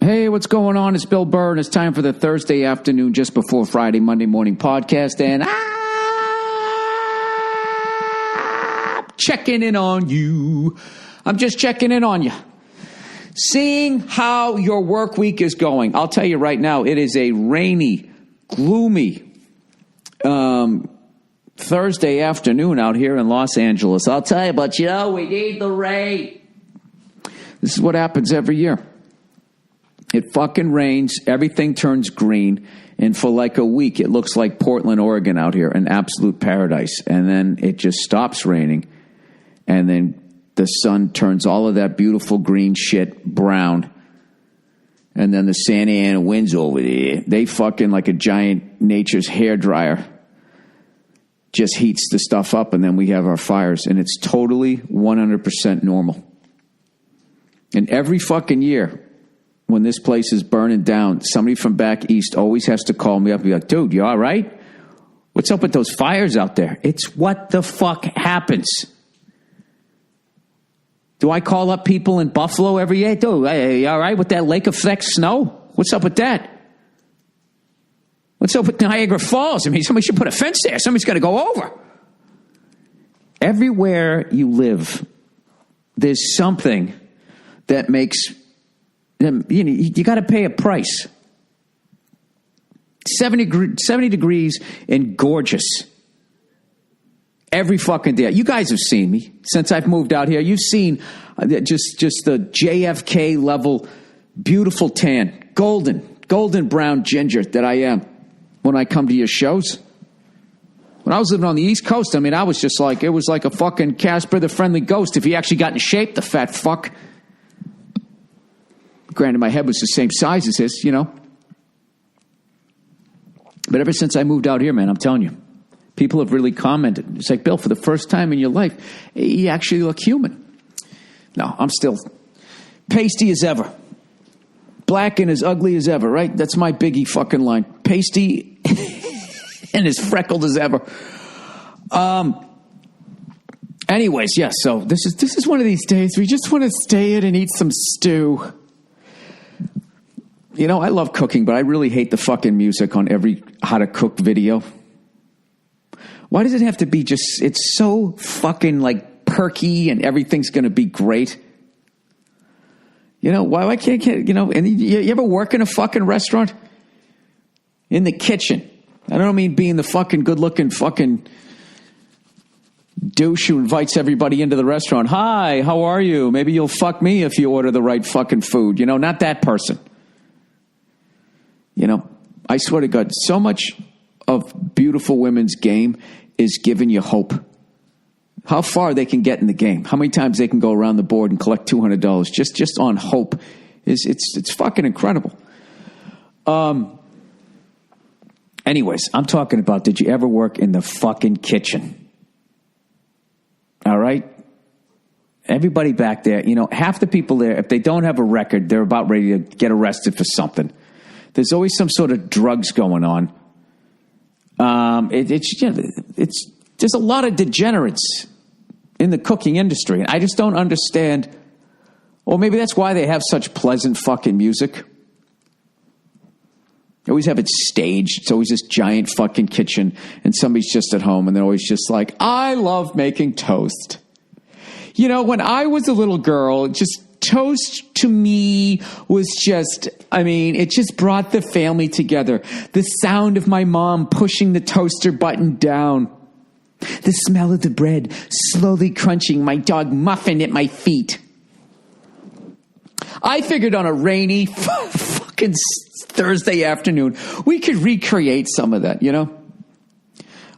Hey, what's going on? It's Bill Burr, and it's time for the Thursday afternoon, just before Friday, Monday morning podcast. And I'm checking in on you. I'm just checking in on you. Seeing how your work week is going. I'll tell you right now, it is a rainy, gloomy Thursday afternoon out here in Los Angeles. I'll tell you, but we need the rain. This is what happens every year. It fucking rains, everything turns green, and for like a week, it looks like Portland, Oregon out here, an absolute paradise. And then it just stops raining, and then the sun turns all of that beautiful green shit brown, and then the Santa Ana winds over there. They fucking like a giant nature's hairdryer just heats the stuff up, and then we have our fires, and it's totally 100% normal. And every fucking year, when this place is burning down, somebody from back east always has to call me up and be like, dude, you all right? What's up with those fires out there? It's what the fuck happens. Do I call up people in Buffalo every year? Dude, hey, you all right with that lake effect snow? What's up with that? What's up with Niagara Falls? I mean, somebody should put a fence there. Somebody's got to go over. Everywhere you live, there's something that makes... You got to pay a price. 70 degrees and gorgeous. Every fucking day. You guys have seen me since I've moved out here. You've seen just the JFK level, beautiful tan, golden brown ginger that I am when I come to your shows. When I was living on the East Coast, I mean, I was just like, it was like a fucking Casper the Friendly Ghost if he actually got in shape, the fat fuck. Granted, my head was the same size as his, But ever since I moved out here, man, I'm telling you, people have really commented. It's like, Bill, for the first time in your life, you actually look human. No, I'm still pasty as ever. Black and as ugly as ever, right? That's my biggie fucking line. Pasty and as freckled as ever. Anyways, yes, so this is one of these days we just want to stay in and eat some stew. I love cooking, but I really hate the fucking music on every how to cook video. Why does it have to be it's so fucking like perky and everything's going to be great? Why can't, and you ever work in a fucking restaurant? In the kitchen. I don't mean being the fucking good looking fucking douche who invites everybody into the restaurant. Hi, how are you? Maybe you'll fuck me if you order the right fucking food. Not that person. I swear to God, so much of beautiful women's game is giving you hope. How far they can get in the game. How many times they can go around the board and collect $200 just on hope. It's fucking incredible. Anyways, I'm talking about, did you ever work in the fucking kitchen? All right? Everybody back there, half the people there, if they don't have a record, they're about ready to get arrested for something. There's always some sort of drugs going on. There's a lot of degenerates in the cooking industry. I just don't understand. Or maybe that's why they have such pleasant fucking music. They always have it staged. It's always this giant fucking kitchen, and somebody's just at home, and they're always just like, I love making toast. When I was a little girl, toast to me was it just brought the family together. The sound of my mom pushing the toaster button down. The smell of the bread slowly crunching, my dog Muffin at my feet. I figured on a rainy fucking Thursday afternoon, we could recreate some of that,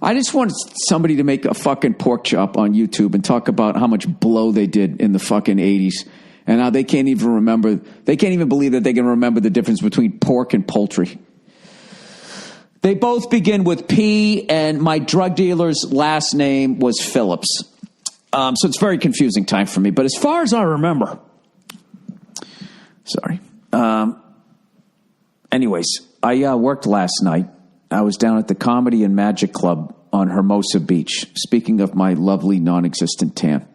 I just wanted somebody to make a fucking pork chop on YouTube and talk about how much blow they did in the fucking 80s. And now they can't even believe that they can remember the difference between pork and poultry. They both begin with P, and my drug dealer's last name was Phillips. So it's very confusing time for me. But as far as I remember, anyways, I worked last night. I was down at the Comedy and Magic Club on Hermosa Beach, speaking of my lovely non-existent tan.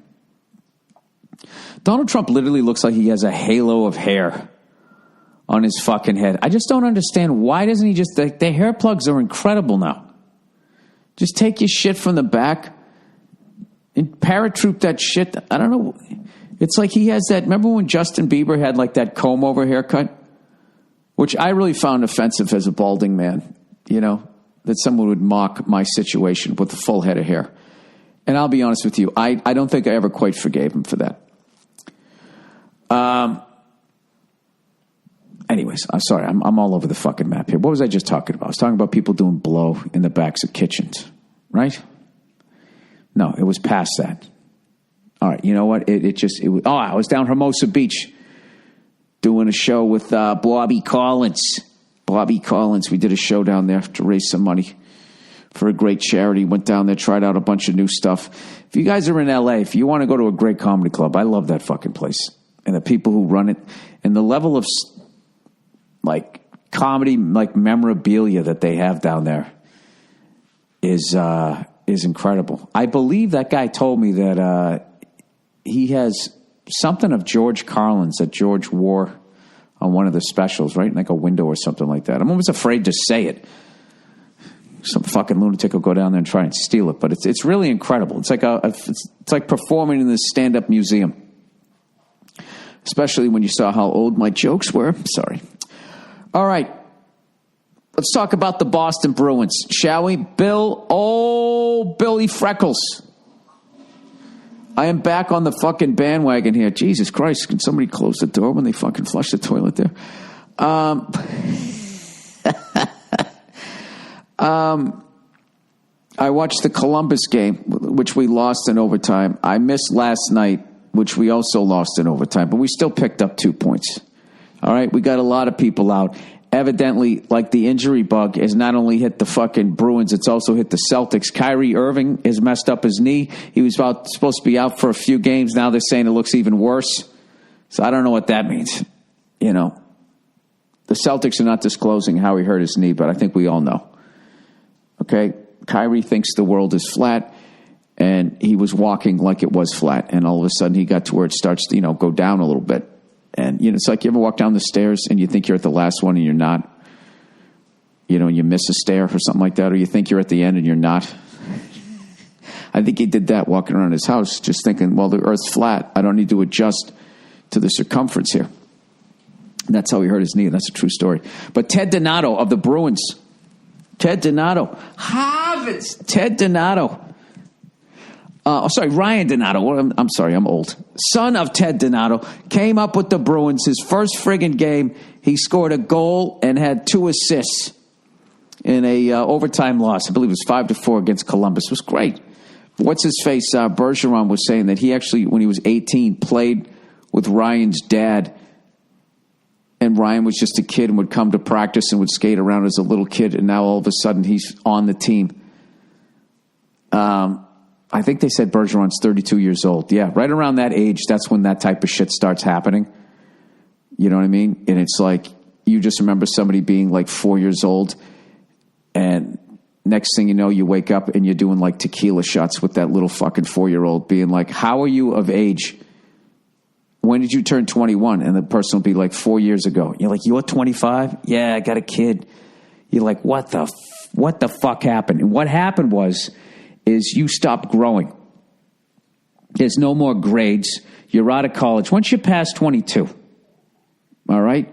Donald Trump literally looks like he has a halo of hair on his fucking head. I just don't understand. Why doesn't he just... The hair plugs are incredible now. Just take your shit from the back and paratroop that shit. I don't know. It's like he has that... Remember when Justin Bieber had like that comb-over haircut? Which I really found offensive as a balding man, you know, that someone would mock my situation with a full head of hair. And I'll be honest with you, I don't think I ever quite forgave him for that. Anyways, I'm sorry. I'm all over the fucking map here. What was I just talking about? I was talking about people doing blow in the backs of kitchens, right? No, it was past that. All right, you know what? I was down Hermosa Beach doing a show with Bobby Collins. Bobby Collins. We did a show down there to raise some money for a great charity. Went down there, tried out a bunch of new stuff. If you guys are in LA, if you want to go to a great comedy club, I love that fucking place. And the people who run it, and the level of like comedy, like memorabilia that they have down there is incredible. I believe that guy told me that he has something of George Carlin's that George wore on one of the specials, right? Like a window or something like that. I'm almost afraid to say it. Some fucking lunatic will go down there and try and steal it, but it's really incredible. It's like it's like performing in this stand-up museum. Especially when you saw how old my jokes were. Sorry. All right. Let's talk about the Boston Bruins, shall we? Billy Freckles. I am back on the fucking bandwagon here. Jesus Christ, can somebody close the door when they fucking flush the toilet there? I watched the Columbus game, which we lost in overtime. I missed last night, which we also lost in overtime, but we still picked up 2 points. All right, we got a lot of people out. Evidently, like the injury bug has not only hit the fucking Bruins, it's also hit the Celtics. Kyrie Irving has messed up his knee. He was supposed to be out for a few games. Now they're saying it looks even worse. So I don't know what that means. You know, the Celtics are not disclosing how he hurt his knee, but I think we all know. Okay, Kyrie thinks the world is flat, and he was walking like it was flat, and all of a sudden he got to where it starts to, go down a little bit. And, it's like you ever walk down the stairs and you think you're at the last one and you're not. And you miss a stair or something like that, or you think you're at the end and you're not. I think he did that walking around his house, just thinking, well, the earth's flat. I don't need to adjust to the circumference here. And that's how he hurt his knee. That's a true story. But Ted Donato of the Bruins. Ted Donato. Harvard's Ted Donato. Ryan Donato. I'm sorry, I'm old. Son of Ted Donato came up with the Bruins. His first friggin' game, he scored a goal and had 2 assists in a overtime loss. I believe it was 5-4 against Columbus. It was great. What's his face? Bergeron was saying that he actually, when he was 18, played with Ryan's dad. And Ryan was just a kid and would come to practice and would skate around as a little kid. And now all of a sudden he's on the team. I think they said Bergeron's 32 years old. Yeah, right around that age, that's when that type of shit starts happening. You know what I mean? And it's like, you just remember somebody being like 4 years old, and next thing you know, you wake up and you're doing like tequila shots with that little fucking 4-year-old, being like, how are you of age? When did you turn 21? And the person will be like, 4 years ago. You're like, you're 25? Yeah, I got a kid. You're like, what the fuck happened? And what happened is you stop growing. There's no more grades. You're out of college. Once you pass 22, all right?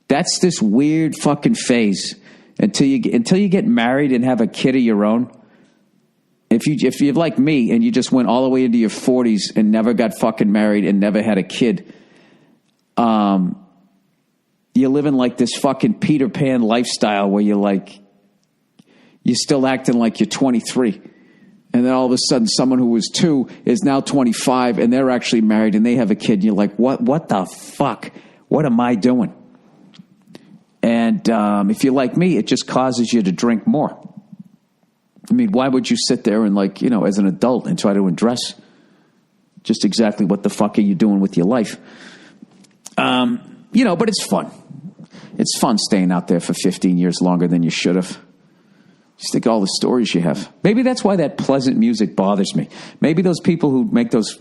That's this weird fucking phase until you get married and have a kid of your own. If you're like me and you just went all the way into your 40s and never got fucking married and never had a kid, you're living like this fucking Peter Pan lifestyle where you're still acting like you're 23. And then all of a sudden someone who was 2 is now 25 and they're actually married and they have a kid. And you're like, what the fuck? What am I doing? And if you're like me, it just causes you to drink more. I mean, why would you sit there and as an adult and try to undress? Just exactly what the fuck are you doing with your life? But it's fun. It's fun staying out there for 15 years longer than you should have. Just think of all the stories you have. Maybe that's why that pleasant music bothers me. Maybe those people who make those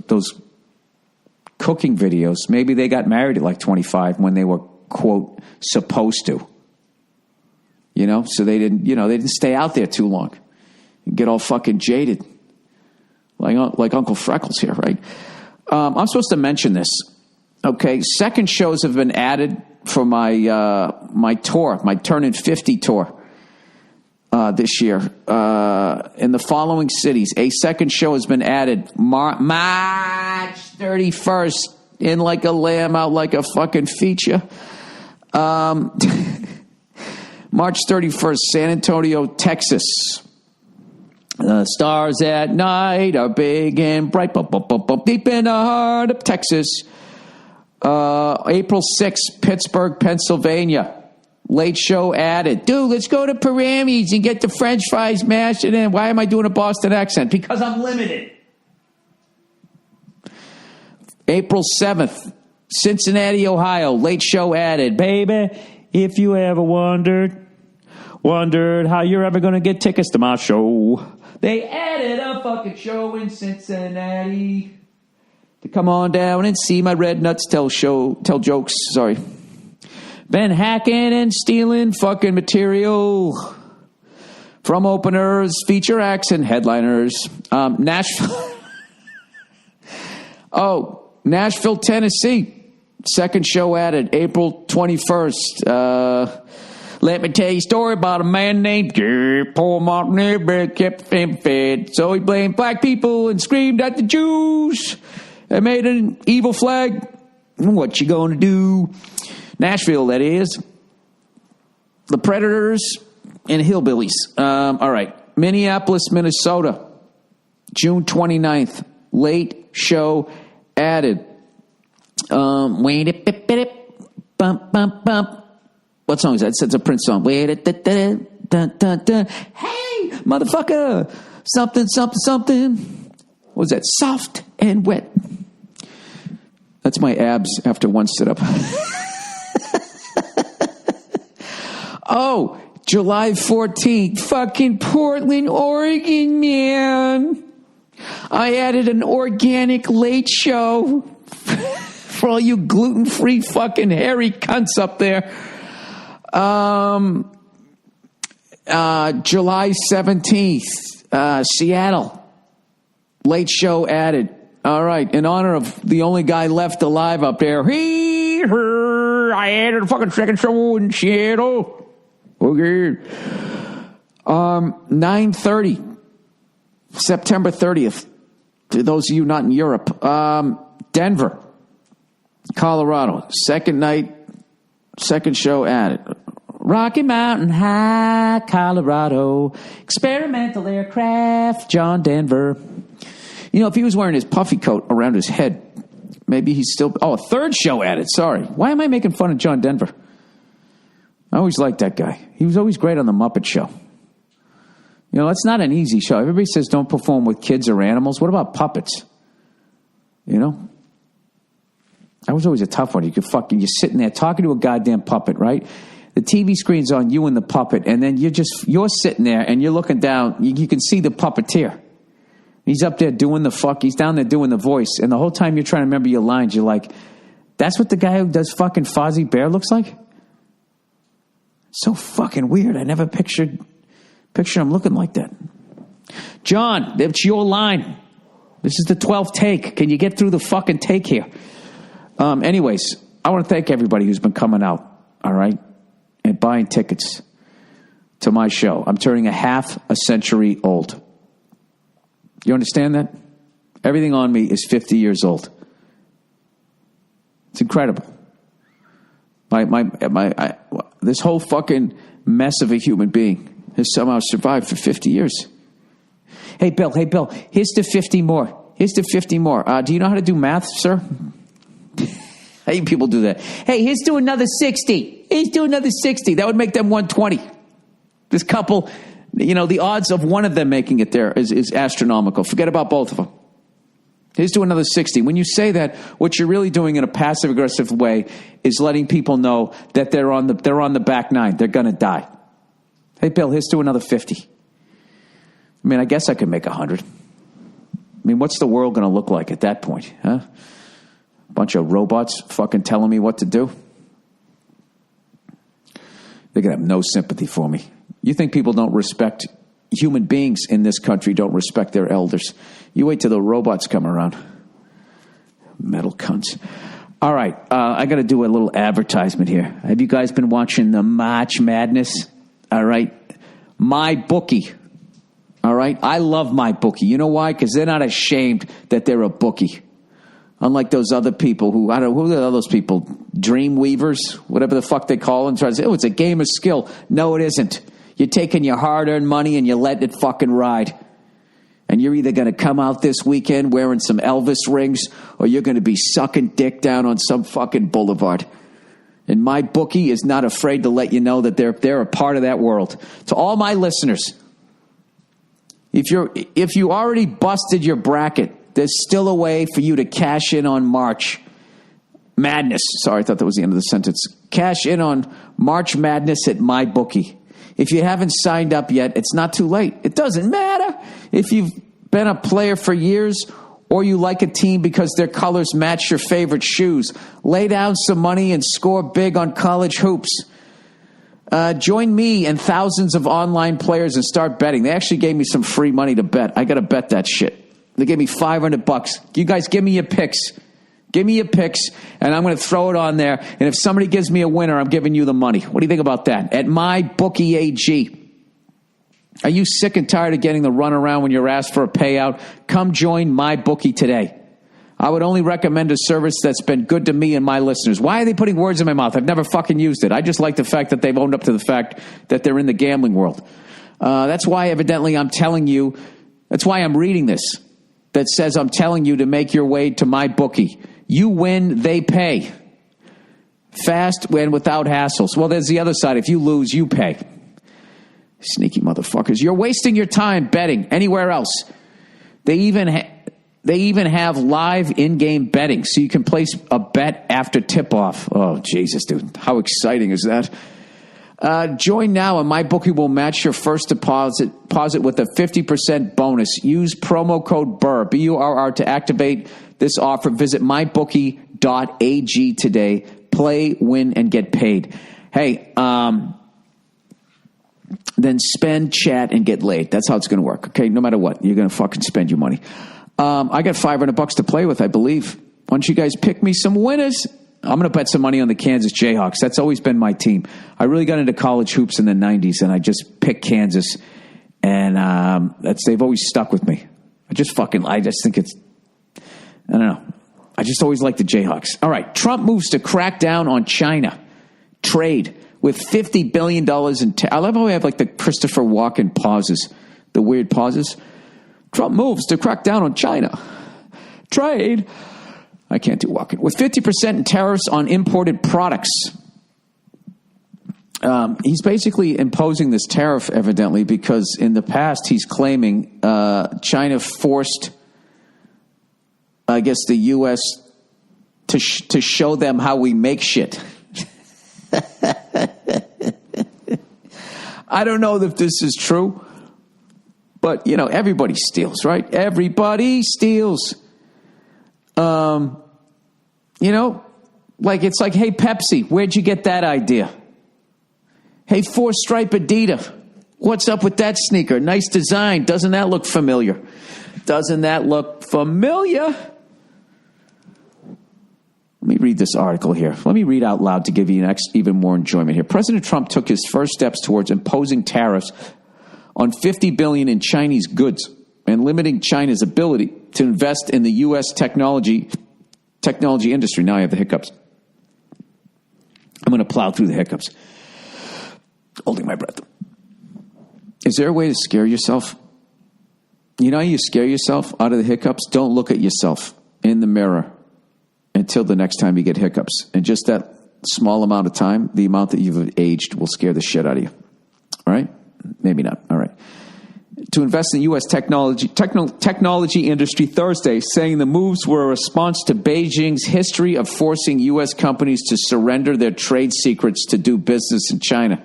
cooking videos, maybe they got married at like 25 when they were quote, supposed to. So they didn't stay out there too long and get all fucking jaded. Like Uncle Freckles here, right? I'm supposed to mention this. Okay, second shows have been added for my tour, my Turnin' 50 tour this year. In the following cities, a second show has been added March 31st, in like a lamb, out like a fucking feature. March 31st, San Antonio, Texas. Stars at night are big and bright, deep in the heart of Texas. April 6th, Pittsburgh, Pennsylvania. Late show added. Dude, let's go to Paramis and get the French fries mashed in. Why am I doing a Boston accent? Because I'm limited. April 7th, Cincinnati, Ohio. Late show added. Baby, if you ever wondered how you're ever going to get tickets to my show, they added a fucking show in Cincinnati to come on down and see my red nuts tell jokes. Sorry. Been hacking and stealing fucking material from openers, feature acts, and headliners. Nashville, Tennessee. Second show added April 21st. Let me tell you a story about a man named Paul Martin. Kept him fed, so he blamed black people and screamed at the Jews and made an evil flag. What you gonna do? Nashville, that is. The Predators and Hillbillies. All right. Minneapolis, Minnesota. June 29th. Late show added. What song is that? It's a Prince song. Hey, motherfucker. Something, something, something. What was that? Soft and wet. That's my abs after one sit-up. Oh, July 14th, fucking Portland, Oregon, man. I added an organic late show for all you gluten-free fucking hairy cunts up there. July 17th, Seattle. Late show added. All right, in honor of the only guy left alive up there. I added a fucking second show in Seattle. Okay. 9:30, September 30th. To those of you not in Europe. Denver, Colorado. Second night, second show added. Rocky Mountain High, Colorado. Experimental aircraft, John Denver. If he was wearing his puffy coat around his head, maybe he's still... Oh, a third show added. Sorry. Why am I making fun of John Denver? I always liked that guy. He was always great on The Muppet Show. It's not an easy show. Everybody says don't perform with kids or animals. What about puppets? That was always a tough one. You're sitting there talking to a goddamn puppet, right? The TV screen's on you and the puppet, and then you're sitting there and you're looking down. You can see the puppeteer. He's up there doing he's down there doing the voice, and the whole time you're trying to remember your lines, you're like, that's what the guy who does fucking Fozzie Bear looks like? So fucking weird. I never pictured him looking like that. John, it's your line. This is the 12th take. Can you get through the fucking take here? Anyways, I want to thank everybody who's been coming out, all right, and buying tickets to my show. I'm turning a half a century old. You understand that? Everything on me is 50 years old. It's incredible. This whole fucking mess of a human being has somehow survived for 50 years. Hey, Bill, here's to 50 more. Do you know how to do math, sir? How you people do that? Hey, here's to another 60. That would make them 120. This couple, the odds of one of them making it there is astronomical. Forget about both of them. Here's to another 60. When you say that, what you're really doing in a passive-aggressive way is letting people know that they're on the back nine. They're going to die. Hey, Bill, here's to another 50. I guess I could make 100. What's the world going to look like at that point, huh? Bunch of robots fucking telling me what to do. They're going to have no sympathy for me. You think people don't respect human beings in this country, don't respect their elders. You wait till the robots come around. Metal cunts. All right, I got to do a little advertisement here. Have you guys been watching the March Madness? All right. My bookie. All right. I love my bookie. You know why? Because they're not ashamed that they're a bookie. Unlike those other people who are those people? Dreamweavers, whatever the fuck they call them. Try to say, it's a game of skill. No, it isn't. You're taking your hard-earned money and you're letting it fucking ride. And you're either going to come out this weekend wearing some Elvis rings or you're going to be sucking dick down on some fucking boulevard. And my bookie is not afraid to let you know that they're a part of that world. To all my listeners, if you already busted your bracket, there's still a way for you to cash in on March Madness. Sorry, I thought that was the end of the sentence. Cash in on March Madness at my bookie. If you haven't signed up yet, it's not too late. It doesn't matter if you've been a player for years or you like a team because their colors match your favorite shoes. Lay down some money and score big on college hoops. Join me and thousands of online players and start betting. They actually gave me some free money to bet. I got to bet that shit. They gave me $500. You guys give me your picks. Give me your picks, and I'm going to throw it on there. And if somebody gives me a winner, I'm giving you the money. What do you think about that? At MyBookie AG. Are you sick and tired of getting the runaround when you're asked for a payout? Come join MyBookie today. I would only recommend a service that's been good to me and my listeners. Why are they putting words in my mouth? I've never fucking used it. I just like the fact that they've owned up to the fact that they're in the gambling world. That's why evidently I'm telling you, that's why I'm reading this, that says I'm telling you to make your way to MyBookie. You win, they pay. Fast and without hassles. Well, there's the other side. If you lose, you pay. Sneaky motherfuckers. You're wasting your time betting anywhere else. They even have live in-game betting, so you can place a bet after tip-off. Oh, Jesus, dude. How exciting is that? Join now, and MyBookie will match your first deposit with a 50% bonus. Use promo code BURR, B-U-R-R, to activate this offer. Visit mybookie.ag today. Play, win, and get paid. Hey, then spend, chat, and get laid. That's how it's going to work, okay? No matter what, you're going to fucking spend your money. I got $500 to play with, I believe. Why don't you guys pick me some winners? I'm going to bet some money on the Kansas Jayhawks. That's always been my team. I really got into college hoops in the 90s, and I just picked Kansas, and they've always stuck with me. I just think it's, I don't know. I just always like the Jayhawks. All right, Trump moves to crack down on China trade with $50 billion in I love how we have like the Christopher Walken pauses, the weird pauses. Trump moves to crack down on China trade. I can't do Walken. With 50% in tariffs on imported products. He's basically imposing this tariff, evidently, because in the past he's claiming China forced, I guess, the U.S. to show them how we make shit. I don't know if this is true, but, everybody steals, right? Everybody steals. It's like, hey, Pepsi, where'd you get that idea? Hey, four-stripe Adidas, what's up with that sneaker? Nice design. Doesn't that look familiar? Let me read this article here. Let me read out loud to give you even more enjoyment here. President Trump took his first steps towards imposing tariffs on $50 billion in Chinese goods and limiting China's ability to invest in the U.S. technology industry. Now I have the hiccups. I'm going to plow through the hiccups. Holding my breath. Is there a way to scare yourself? You know how you scare yourself out of the hiccups? Don't look at yourself in the mirror until the next time you get hiccups. And just that small amount of time, the amount that you've aged will scare the shit out of you. All right? Maybe not. All right. To invest in the U.S. technology industry Thursday, saying the moves were a response to Beijing's history of forcing U.S. companies to surrender their trade secrets to do business in China.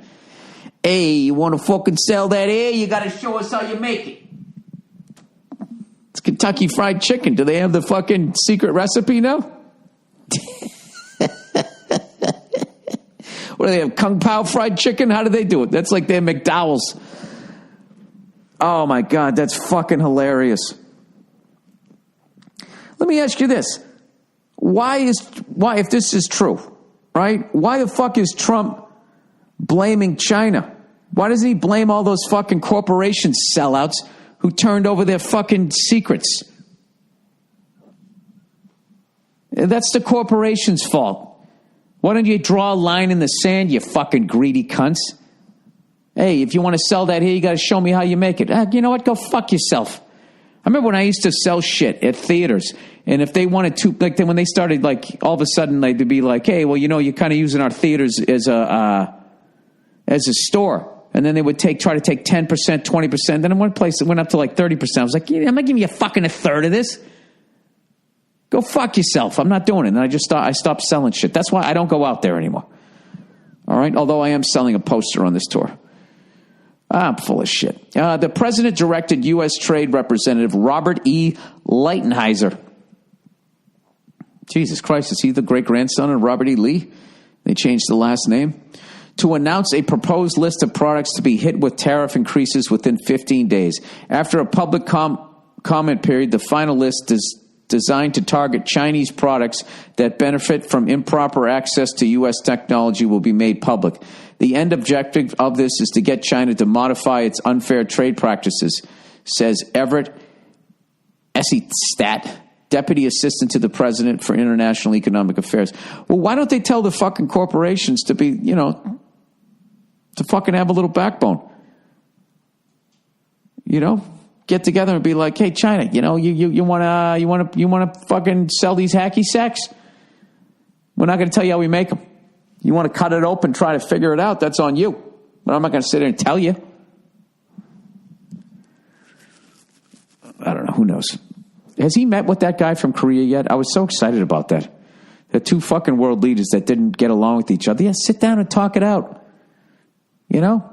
Hey, you want to fucking sell that air? You got to show us how you make it. It's Kentucky Fried Chicken. Do they have the fucking secret recipe now? What do they have, Kung Pao fried chicken? How do they do it? That's like their McDowell's. Oh, my God, that's fucking hilarious. Let me ask you this. Why, if this is true, right, why the fuck is Trump blaming China? Why doesn't he blame all those fucking corporation sellouts who turned over their fucking secrets? That's the corporation's fault. Why don't you draw a line in the sand, you fucking greedy cunts? Hey, if you want to sell that here, you got to show me how you make it. You know what? Go fuck yourself. I remember when I used to sell shit at theaters, and if they wanted to, like when they started, like all of a sudden they'd be like, hey, well, you know, you're kind of using our theaters as a store. And then they would try to take 10%, 20%. Then in one place it went up to like 30%. I was like, yeah, I'm not giving you fucking a third of this. Go fuck yourself. I'm not doing it. And I stopped selling shit. That's why I don't go out there anymore. All right? Although I am selling a poster on this tour. I'm full of shit. The president directed U.S. Trade Representative Robert E. Lighthizer. Jesus Christ, is he the great-grandson of Robert E. Lee? They changed the last name. To announce a proposed list of products to be hit with tariff increases within 15 days. After a public comment period, the final list is designed to target Chinese products that benefit from improper access to U.S. technology will be made public. The end objective of this is to get China to modify its unfair trade practices, says Everett Esselstyn, Deputy Assistant to the President for International Economic Affairs. Well, why don't they tell the fucking corporations to be, you know, to fucking have a little backbone? You know? Get together and be like, hey, China, you know, you want to fucking sell these hacky sacks? We're not going to tell you how we make them. You want to cut it open, try to figure it out, that's on you. But I'm not going to sit there and tell you. I don't know. Who knows? Has he met with that guy from Korea yet? I was so excited about that. The two fucking world leaders that didn't get along with each other. Yeah, sit down and talk it out. You know?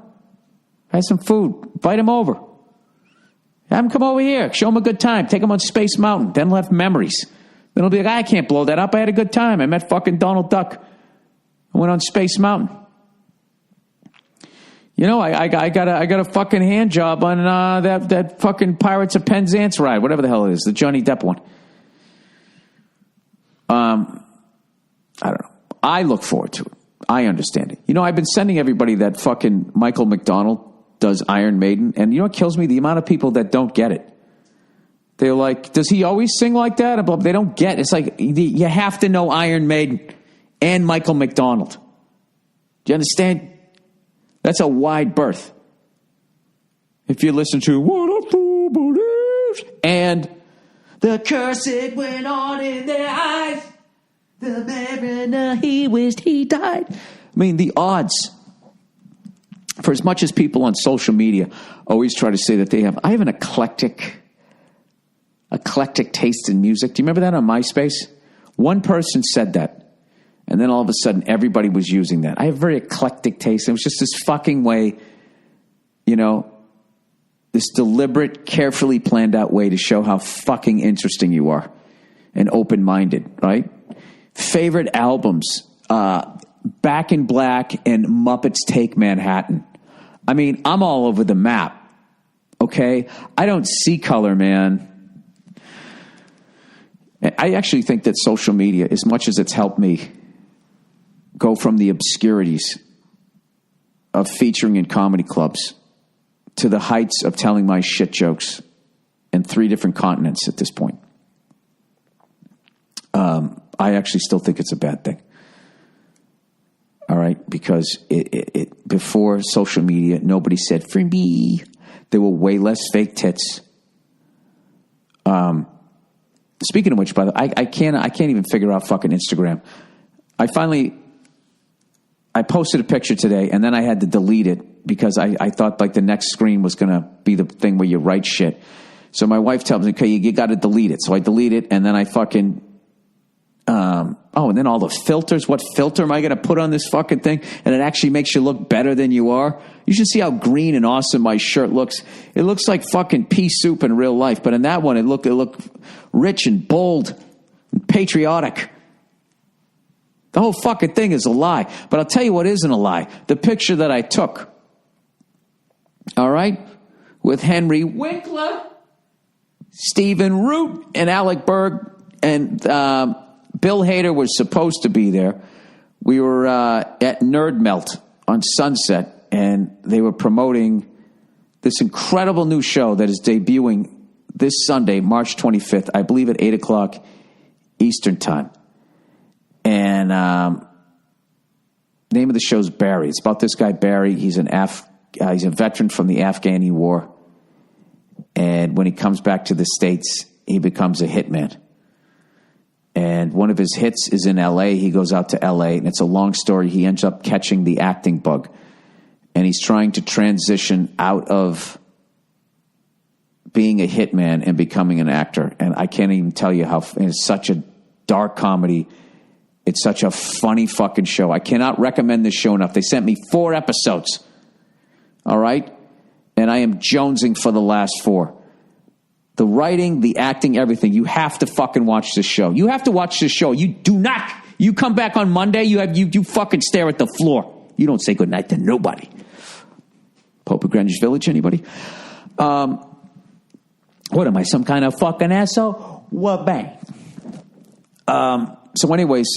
Have some food. Invite him over. Have him come over here. Show him a good time. Take him on Space Mountain. Then he'll have memories. Then he'll be like, I can't blow that up. I had a good time. I met fucking Donald Duck. I went on Space Mountain. You know, I got a fucking hand job on that fucking Pirates of Penzance ride, whatever the hell it is, the Johnny Depp one. I don't know. I look forward to it. I understand it. You know, I've been sending everybody that fucking Michael McDonald does Iron Maiden, and you know what kills me? The amount of people that don't get it. They're like, does he always sing like that? They don't get it. It's like, you have to know Iron Maiden and Michael McDonald. Do you understand? That's a wide berth. If you listen to What a Fool Believes and the curse it went on in their eyes, the mariner he wished he died. I mean, the odds. For as much as people on social media always try to say that I have an eclectic taste in music. Do you remember that on MySpace? One person said that. And then all of a sudden, everybody was using that. I have very eclectic taste. It was just this fucking way, you know, this deliberate, carefully planned out way to show how fucking interesting you are and open-minded, right? Favorite albums, Back in Black and Muppets Take Manhattan. I mean, I'm all over the map, okay? I don't see color, man. I actually think that social media, as much as it's helped me go from the obscurities of featuring in comedy clubs to the heights of telling my shit jokes in 3 different continents at this point. I actually still think it's a bad thing. All right, because it before social media, nobody said free me. There were way less fake tits. Speaking of which, by the way, I can't even figure out fucking Instagram. I posted a picture today, and then I had to delete it because I thought like the next screen was going to be the thing where you write shit. So my wife tells me, okay, you got to delete it. So I delete it, and then I fucking, and then all the filters. What filter am I going to put on this fucking thing? And it actually makes you look better than you are. You should see how green and awesome my shirt looks. It looks like fucking pea soup in real life, but in that one, it looked rich and bold and patriotic. The whole fucking thing is a lie. But I'll tell you what isn't a lie. The picture that I took, all right, with Henry Winkler, Stephen Root, and Alec Burr, and Bill Hader was supposed to be there. We were at Nerd Melt on Sunset, and they were promoting this incredible new show that is debuting this Sunday, March 25th, I believe at 8 o'clock Eastern Time. And name of the show is Barry. It's about this guy, Barry. He's he's a veteran from the Afghani war. And when he comes back to the States, he becomes a hitman. And one of his hits is in L.A. He goes out to L.A., and it's a long story. He ends up catching the acting bug. And he's trying to transition out of being a hitman and becoming an actor. And I can't even tell you how it's such a dark comedy. It's such a funny fucking show. I cannot recommend this show enough. They sent me 4 episodes. All right? And I am jonesing for the last 4. The writing, the acting, everything. You have to fucking watch this show. You have to watch this show. You do not. You come back on Monday, you fucking stare at the floor. You don't say goodnight to nobody. Pope of Greenwich Village, anybody? What am I, some kind of fucking asshole? What bang? So anyways,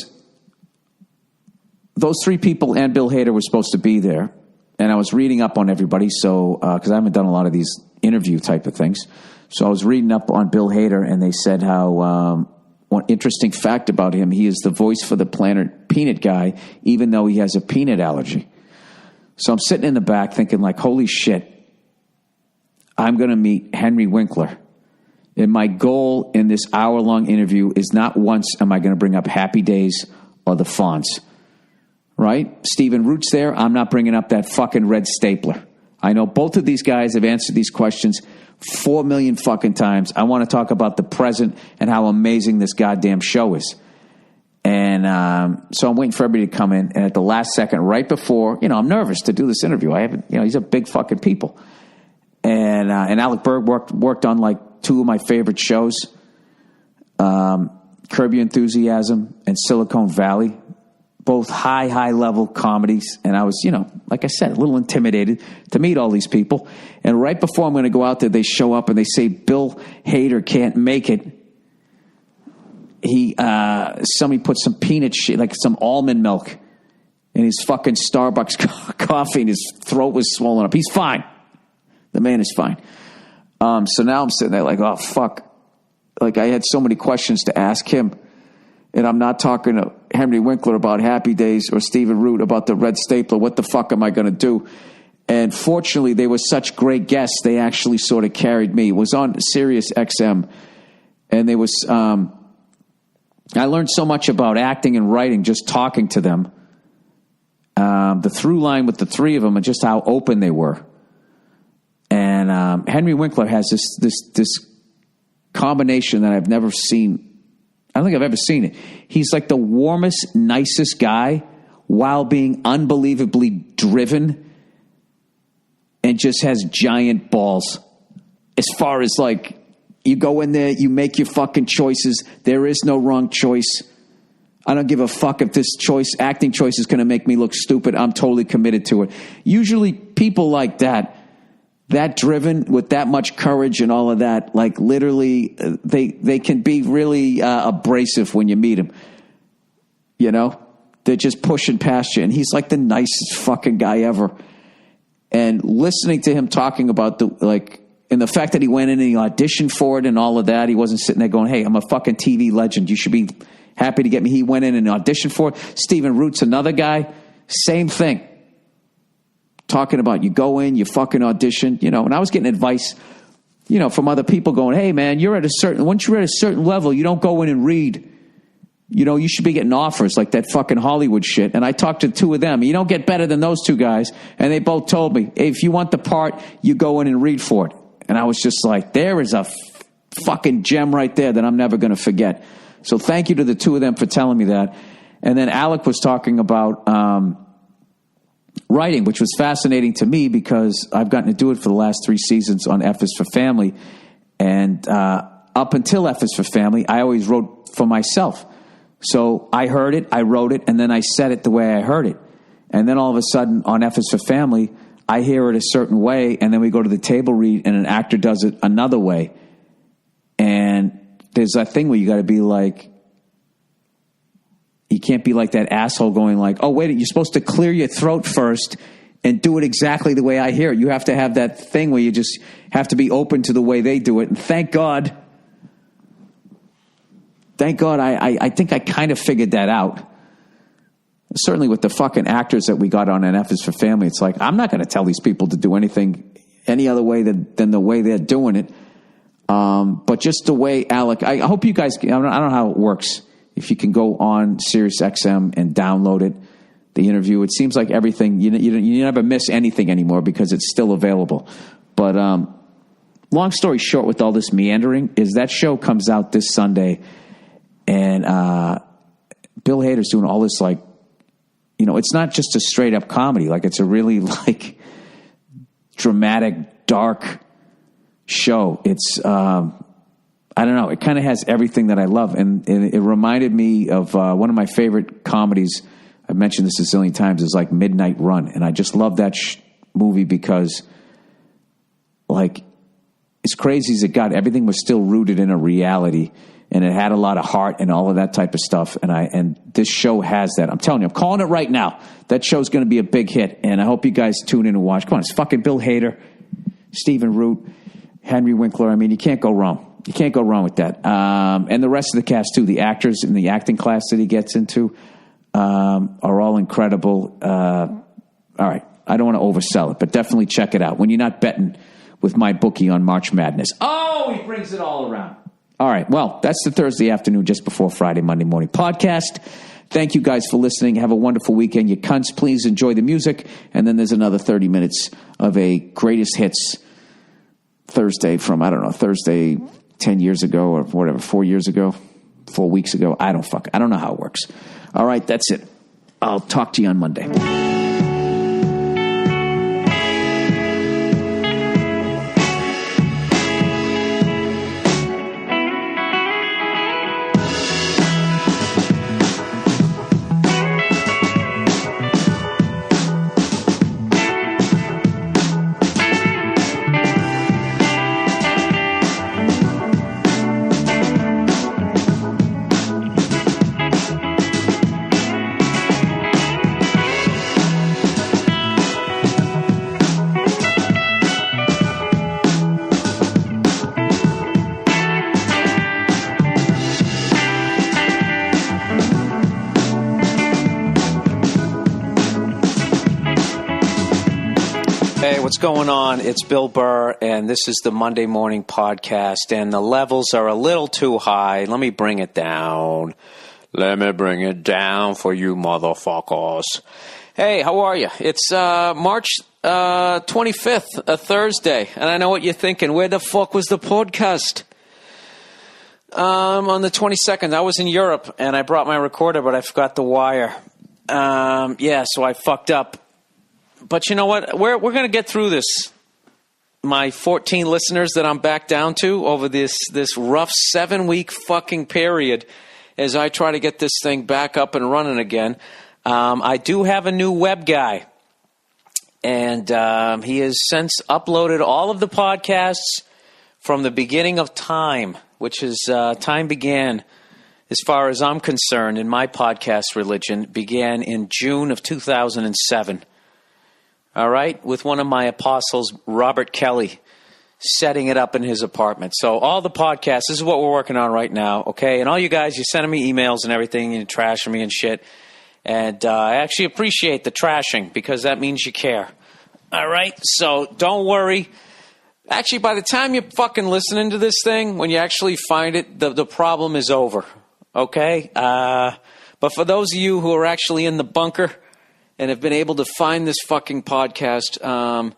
those 3 people and Bill Hader were supposed to be there. And I was reading up on everybody, so because I haven't done a lot of these interview type of things. So I was reading up on Bill Hader, and they said how one interesting fact about him, he is the voice for the Planet Peanut guy, even though he has a peanut allergy. So I'm sitting in the back thinking like, holy shit, I'm going to meet Henry Winkler. And my goal in this hour-long interview is not once am I going to bring up Happy Days or the Fonz. Right? Stephen Root's there. I'm not bringing up that fucking red stapler. I know both of these guys have answered these questions 4 million fucking times. I want to talk about the present and how amazing this goddamn show is. And so I'm waiting for everybody to come in. And at the last second, right before, I'm nervous to do this interview. I haven't, these are big fucking people. And Alec Burr worked on like 2 of my favorite shows, Curb Your Enthusiasm and Silicon Valley. Both high level comedies. And I was, like I said, a little intimidated to meet all these people. And right before I'm going to go out there, they show up and they say Bill Hader can't make it. Somebody put some peanut shit, like some almond milk in his fucking Starbucks coffee, and his throat was swollen up. He's fine. The man is fine. So now I'm sitting there like, oh, fuck. Like I had so many questions to ask him. And I'm not talking to Henry Winkler about Happy Days or Stephen Root about the red stapler. What the fuck am I going to do? And fortunately, they were such great guests, they actually sort of carried me. It was on Sirius XM. And they was, I learned so much about acting and writing just talking to them. The through line with the 3 of them and just how open they were. And Henry Winkler has this combination that I've never seen. I don't think I've ever seen it. He's like the warmest, nicest guy while being unbelievably driven and just has giant balls. As far as like, you go in there, you make your fucking choices. There is no wrong choice. I don't give a fuck if this acting choice is going to make me look stupid. I'm totally committed to it. Usually people like that driven with that much courage and all of that, like literally they can be really abrasive when you meet them. They're just pushing past you. And he's like the nicest fucking guy ever. And listening to him talking about and the fact that he went in and he auditioned for it and all of that, he wasn't sitting there going, hey, I'm a fucking TV legend. You should be happy to get me. He went in and auditioned for it. Stephen Root's another guy. Same thing. Talking about you go in, you fucking audition, and I was getting advice, from other people going, hey man, once you're at a certain level, you don't go in and read, you should be getting offers like that fucking Hollywood shit. And I talked to 2 of them. You don't get better than those 2 guys. And they both told me, hey, if you want the part, you go in and read for it. And I was just like, there is a fucking gem right there that I'm never going to forget. So thank you to the 2 of them for telling me that. And then Alec was talking about, writing, which was fascinating to me because I've gotten to do it for the last 3 seasons on F is for Family. And up until F is for Family, I always wrote for myself. So I heard it, I wrote it, and then I said it the way I heard it. And then all of a sudden on F is for Family, I hear it a certain way, and then we go to the table read, and an actor does it another way. And there's that thing where you got to be like, you can't be like that asshole going like, oh, wait, you're supposed to clear your throat first and do it exactly the way I hear it. You have to have that thing where you just have to be open to the way they do it. And thank God, I think I kind of figured that out. Certainly with the fucking actors that we got on an F is for Family, it's like, I'm not going to tell these people to do anything any other way than the way they're doing it. But just the way Alec, I hope you guys, I don't know how it works. If you can go on SiriusXM and download it, the interview, it seems like everything, you never miss anything anymore because it's still available. But long story short with all this meandering is that show comes out this Sunday, and Bill Hader's doing all this, like, it's not just a straight up comedy. Like, it's a really like dramatic, dark show. It's, I don't know. It kind of has everything that I love. And it reminded me of one of my favorite comedies. I've mentioned this a zillion times, is like Midnight Run. And I just love that movie because, like, as crazy as it got, everything was still rooted in a reality. And it had a lot of heart and all of that type of stuff. And this show has that. I'm telling you, I'm calling it right now. That show's going to be a big hit. And I hope you guys tune in and watch. Come on, it's fucking Bill Hader, Stephen Root, Henry Winkler. I mean, you can't go wrong. You can't go wrong with that. And the rest of the cast, too. The actors in the acting class that he gets into are all incredible. All right. I don't want to oversell it, but definitely check it out when you're not betting with my bookie on March Madness. Oh, he brings it all around. All right. Well, that's the Thursday afternoon, just before Friday, Monday morning podcast. Thank you guys for listening. Have a wonderful weekend. You cunts, please enjoy the music. And then there's another 30 minutes of a greatest hits Thursday from, I don't know, Thursday 10 years ago or whatever, 4 years ago, 4 weeks ago. I don't know how it works. All right, that's it. I'll talk to you on Monday. What's going on? It's Bill Burr, and this is the Monday Morning Podcast, and the levels are a little too high. Let me bring it down. Let me bring it down for you motherfuckers. Hey, how are you? It's March 25th, a Thursday, and I know what you're thinking. Where the fuck was the podcast? On the 22nd, I was in Europe, and I brought my recorder, but I forgot the wire. So I fucked up. But you know what? We're going to get through this. My 14 listeners that I'm back down to over this rough 7-week fucking period as I try to get this thing back up and running again. I do have a new web guy. And he has since uploaded all of the podcasts from the beginning of time, which is time began, as far as I'm concerned, in my podcast religion, began in June of 2007. All right, with one of my apostles, Robert Kelly, setting it up in his apartment. So all the podcasts, this is what we're working on right now, okay? And all you guys, you're sending me emails and everything, and trashing me and shit. And I actually appreciate the trashing because that means you care. All right, so don't worry. Actually, by the time you're fucking listening to this thing, when you actually find it, the problem is over, okay? But for those of you who are actually in the bunker and have been able to find this fucking podcast,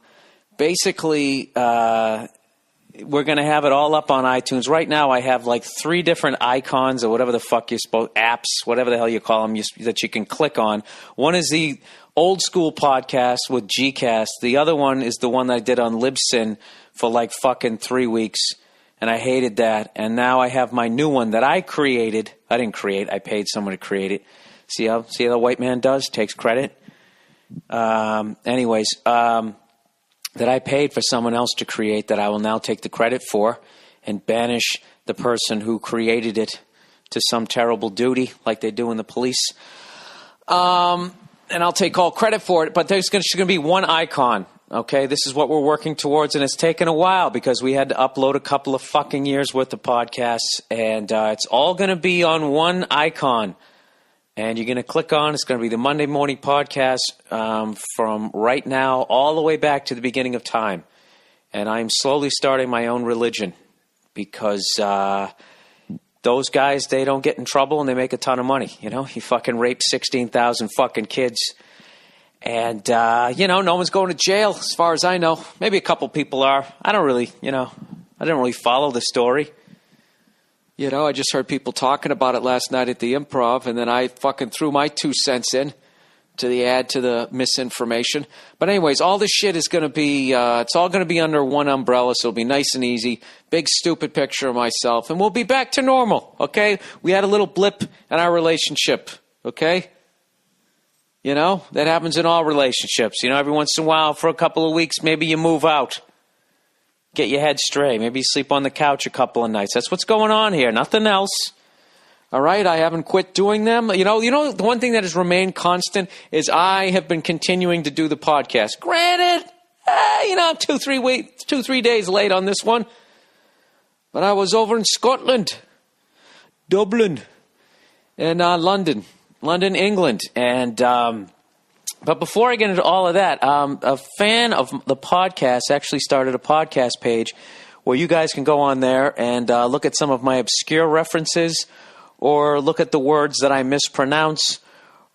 basically, we're going to have it all up on iTunes. Right now, I have like 3 different icons or whatever the fuck you're supposed, apps, whatever the hell you call them, that you can click on. One is the old school podcast with Gcast. The other one is the one that I did on Libsyn for like fucking 3 weeks. and I hated that. And now I have my new one that I created. I didn't create. I paid someone to create it. See how the white man does? Takes credit. That I paid for someone else to create that I will now take the credit for and banish the person who created it to some terrible duty like they do in the police. And I'll take all credit for it, but there's going to be one icon. Okay, this is what we're working towards, and it's taken a while because we had to upload a couple of fucking years worth of podcasts, and it's all going to be on one icon. And you're going to click on, it's going to be the Monday Morning Podcast from right now all the way back to the beginning of time. And I'm slowly starting my own religion because those guys, they don't get in trouble and they make a ton of money. You know, you fucking rape 16,000 fucking kids. And, no one's going to jail as far as I know. Maybe a couple people are. I didn't really follow the story. You know, I just heard people talking about it last night at the Improv, and then I fucking threw my 2 cents in to the add to the misinformation. But anyways, all this shit is going to be, it's all going to be under one umbrella, so it'll be nice and easy. Big stupid picture of myself, and we'll be back to normal, okay? We had a little blip in our relationship, okay? You know, that happens in all relationships. You know, every once in a while, for a couple of weeks, maybe you move out. Get your head straight. Maybe you sleep on the couch a couple of nights. That's what's going on here. Nothing else. All right? I haven't quit doing them. You know, the one thing that has remained constant is I have been continuing to do the podcast. Granted, I'm 2-3 days late on this one. But I was over in Scotland, Dublin, and London, England. And but before I get into all of that, a fan of the podcast actually started a podcast page where you guys can go on there and look at some of my obscure references or look at the words that I mispronounce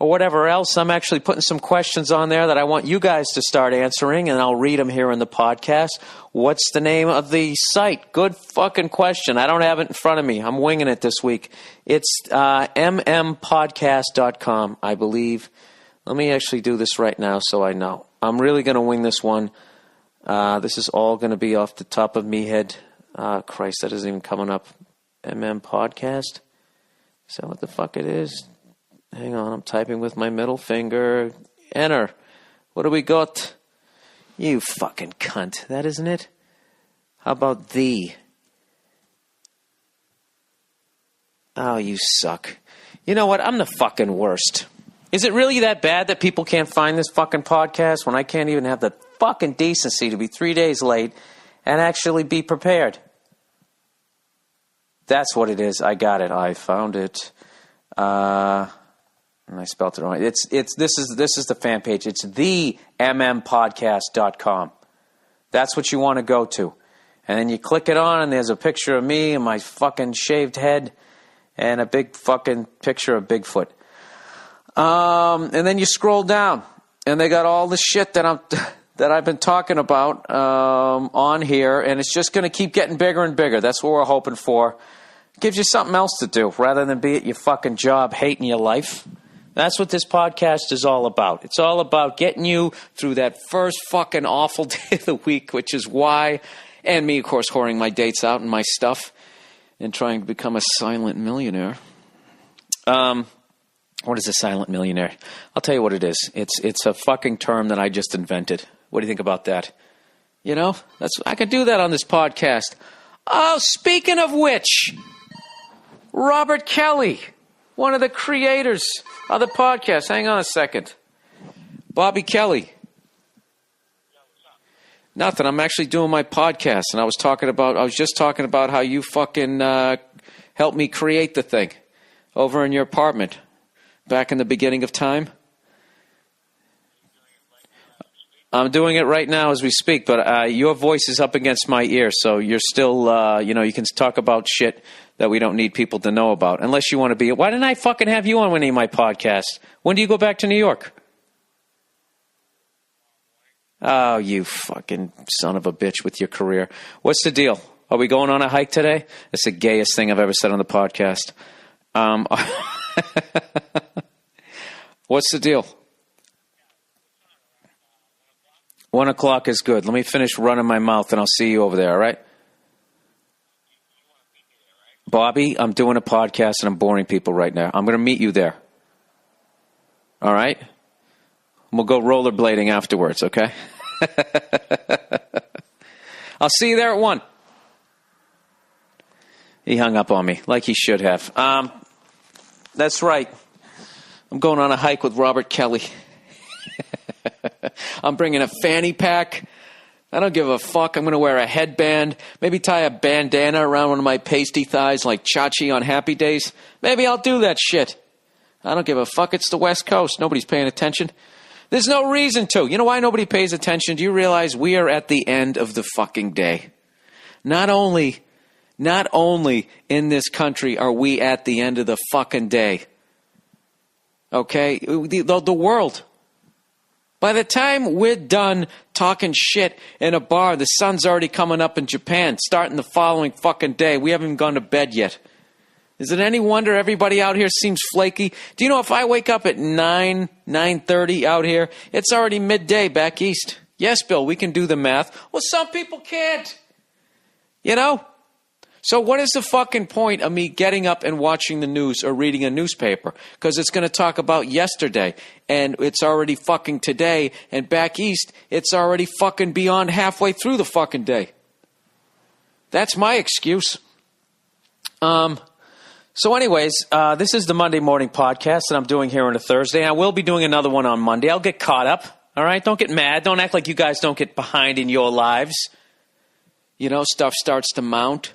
or whatever else. I'm actually putting some questions on there that I want you guys to start answering, and I'll read them here in the podcast. What's the name of the site? Good fucking question. I don't have it in front of me. I'm winging it this week. It's mmpodcast.com, I believe. Let me actually do this right now so I know. I'm really going to wing this one. This is all going to be off the top of me head. Christ, that isn't even coming up. MM Podcast? Is that what the fuck it is? Hang on, I'm typing with my middle finger. Enter. What do we got? You fucking cunt. That isn't it? How about the? Oh, you suck. You know what? I'm the fucking worst. Is it really that bad that people can't find this fucking podcast when I can't even have the fucking decency to be 3 days late and actually be prepared? That's what it is. I got it. I found it. And I spelled it wrong. This is the fan page. It's the mmpodcast.com. That's what you want to go to. And then you click it on and there's a picture of me and my fucking shaved head and a big fucking picture of Bigfoot. And then you scroll down, and they got all the shit that I've been talking about on here, and it's just going to keep getting bigger and bigger. That's what we're hoping for. It gives you something else to do rather than be at your fucking job hating your life. That's what this podcast is all about. It's all about getting you through that first fucking awful day of the week, which is why, and me, of course, whoring my dates out and my stuff and trying to become a silent millionaire. What is a silent millionaire? I'll tell you what it is. It's a fucking term that I just invented. What do you think about that? You know, I could do that on this podcast. Oh, speaking of which, Robert Kelly, one of the creators of the podcast. Hang on a second. Bobby Kelly. Nothing. I'm actually doing my podcast, and I was just talking about how you fucking helped me create the thing over in your apartment. Back in the beginning of time? I'm doing it right now as we speak, but your voice is up against my ear, so you're still, you can talk about shit that we don't need people to know about, unless you want to be. Why didn't I fucking have you on any of my podcasts? When do you go back to New York? Oh, you fucking son of a bitch with your career. What's the deal? Are we going on a hike today? It's the gayest thing I've ever said on the podcast. What's the deal? 1 o'clock is good. Let me finish running my mouth and I'll see you over there, all right? Bobby, I'm doing a podcast and I'm boring people right now. I'm going to meet you there. All right? We'll go rollerblading afterwards, okay? I'll see you there at 1. He hung up on me, like he should have. That's right. I'm going on a hike with Robert Kelly. I'm bringing a fanny pack. I don't give a fuck. I'm going to wear a headband. Maybe tie a bandana around one of my pasty thighs like Chachi on Happy Days. Maybe I'll do that shit. I don't give a fuck. It's the West Coast. Nobody's paying attention. There's no reason to. You know why nobody pays attention? Do you realize we are at the end of the fucking day? Not only in this country are we at the end of the fucking day. Okay? The world. By the time we're done talking shit in a bar, the sun's already coming up in Japan, starting the following fucking day. We haven't even gone to bed yet. Is it any wonder everybody out here seems flaky? Do you know if I wake up at 9:30 out here, it's already midday back east? Yes, Bill, we can do the math. Well, some people can't. You know? So what is the fucking point of me getting up and watching the news or reading a newspaper? Because it's going to talk about yesterday, and it's already fucking today, and back east, it's already fucking beyond halfway through the fucking day. That's my excuse. So anyways, this is the Monday morning podcast that I'm doing here on a Thursday. I will be doing another one on Monday. I'll get caught up. All right? Don't get mad. Don't act like you guys don't get behind in your lives. You know, stuff starts to mount.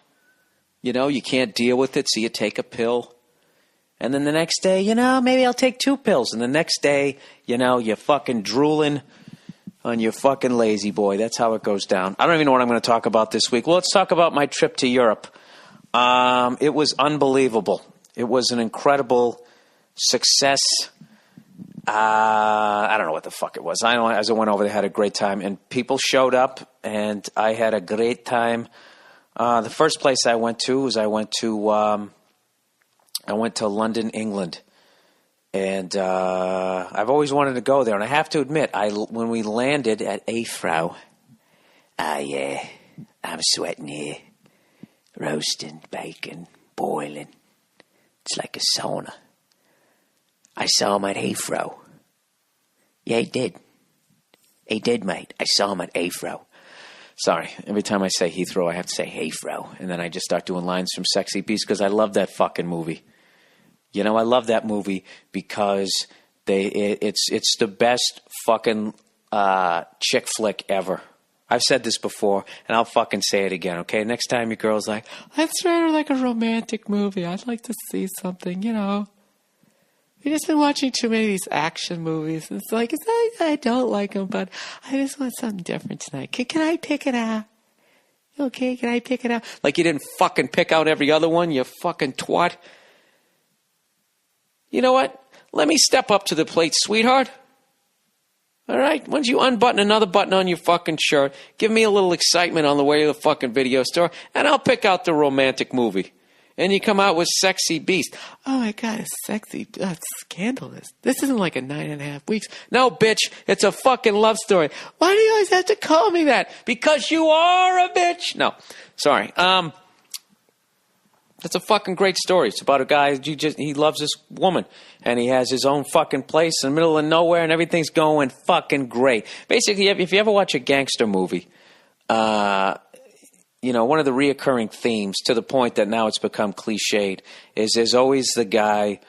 You know, you can't deal with it, so you take a pill. And then the next day, you know, maybe I'll take 2 pills. And the next day, you know, you're fucking drooling on your fucking lazy boy. That's how it goes down. I don't even know what I'm going to talk about this week. Well, let's talk about my trip to Europe. It was unbelievable. It was an incredible success. I don't know what the fuck it was. I know as I went over there, I had a great time. And people showed up, and I had a great time. The first place I went to was I went to London, England, and I've always wanted to go there. And I have to admit, when we landed at Heathrow, I'm sweating here, roasting bacon, boiling. It's like a sauna. I saw him at Heathrow. Yeah, he did. He did, mate. I saw him at Heathrow. Sorry, every time I say Heathrow, I have to say Heathrow. And then I just start doing lines from Sexy Beast because I love that fucking movie. You know, I love that movie because it's the best fucking chick flick ever. I've said this before, and I'll fucking say it again, okay? Next time your girl's like, let's try like a romantic movie. I'd like to see something, you know. We've just been watching too many of these action movies. And it's like, it's not that I don't like them, but I just want something different tonight. Can I pick it out? Okay, can I pick it out? Like you didn't fucking pick out every other one, you fucking twat. You know what? Let me step up to the plate, sweetheart. All right? Once you unbutton another button on your fucking shirt, give me a little excitement on the way to the fucking video store, and I'll pick out the romantic movie. And you come out with Sexy Beast. Oh, my God, it's sexy. That's scandalous. This isn't like a 9.5 weeks. No, bitch, it's a fucking love story. Why do you always have to call me that? Because you are a bitch. No, sorry. That's a fucking great story. It's about a guy, he loves this woman. And he has his own fucking place in the middle of nowhere, and everything's going fucking great. Basically, if you ever watch a gangster movie, you know, one of the reoccurring themes, to the point that now it's become cliched, is there's always the guy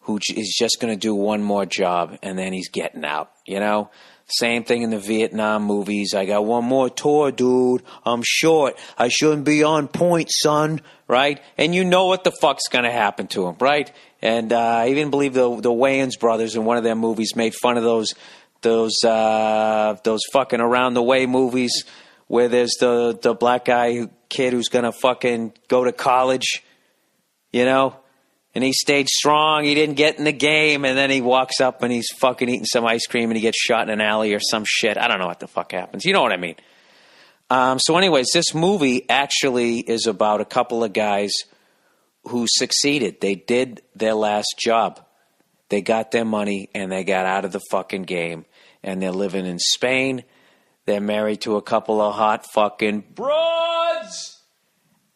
who is just going to do one more job and then he's getting out, you know? Same thing in the Vietnam movies. I got one more tour, dude. I'm short. I shouldn't be on point, son, right? And you know what the fuck's going to happen to him, right? And I even believe the Wayans brothers in one of their movies made fun of those fucking Around the Way movies, where there's the black guy kid who's going to fucking go to college, you know, and he stayed strong. He didn't get in the game, and then he walks up and he's fucking eating some ice cream and he gets shot in an alley or some shit. I don't know what the fuck happens. You know what I mean? So anyways, this movie actually is about a couple of guys who succeeded. They did their last job. They got their money and they got out of the fucking game, and they're living in Spain. They're married to a couple of hot fucking broads.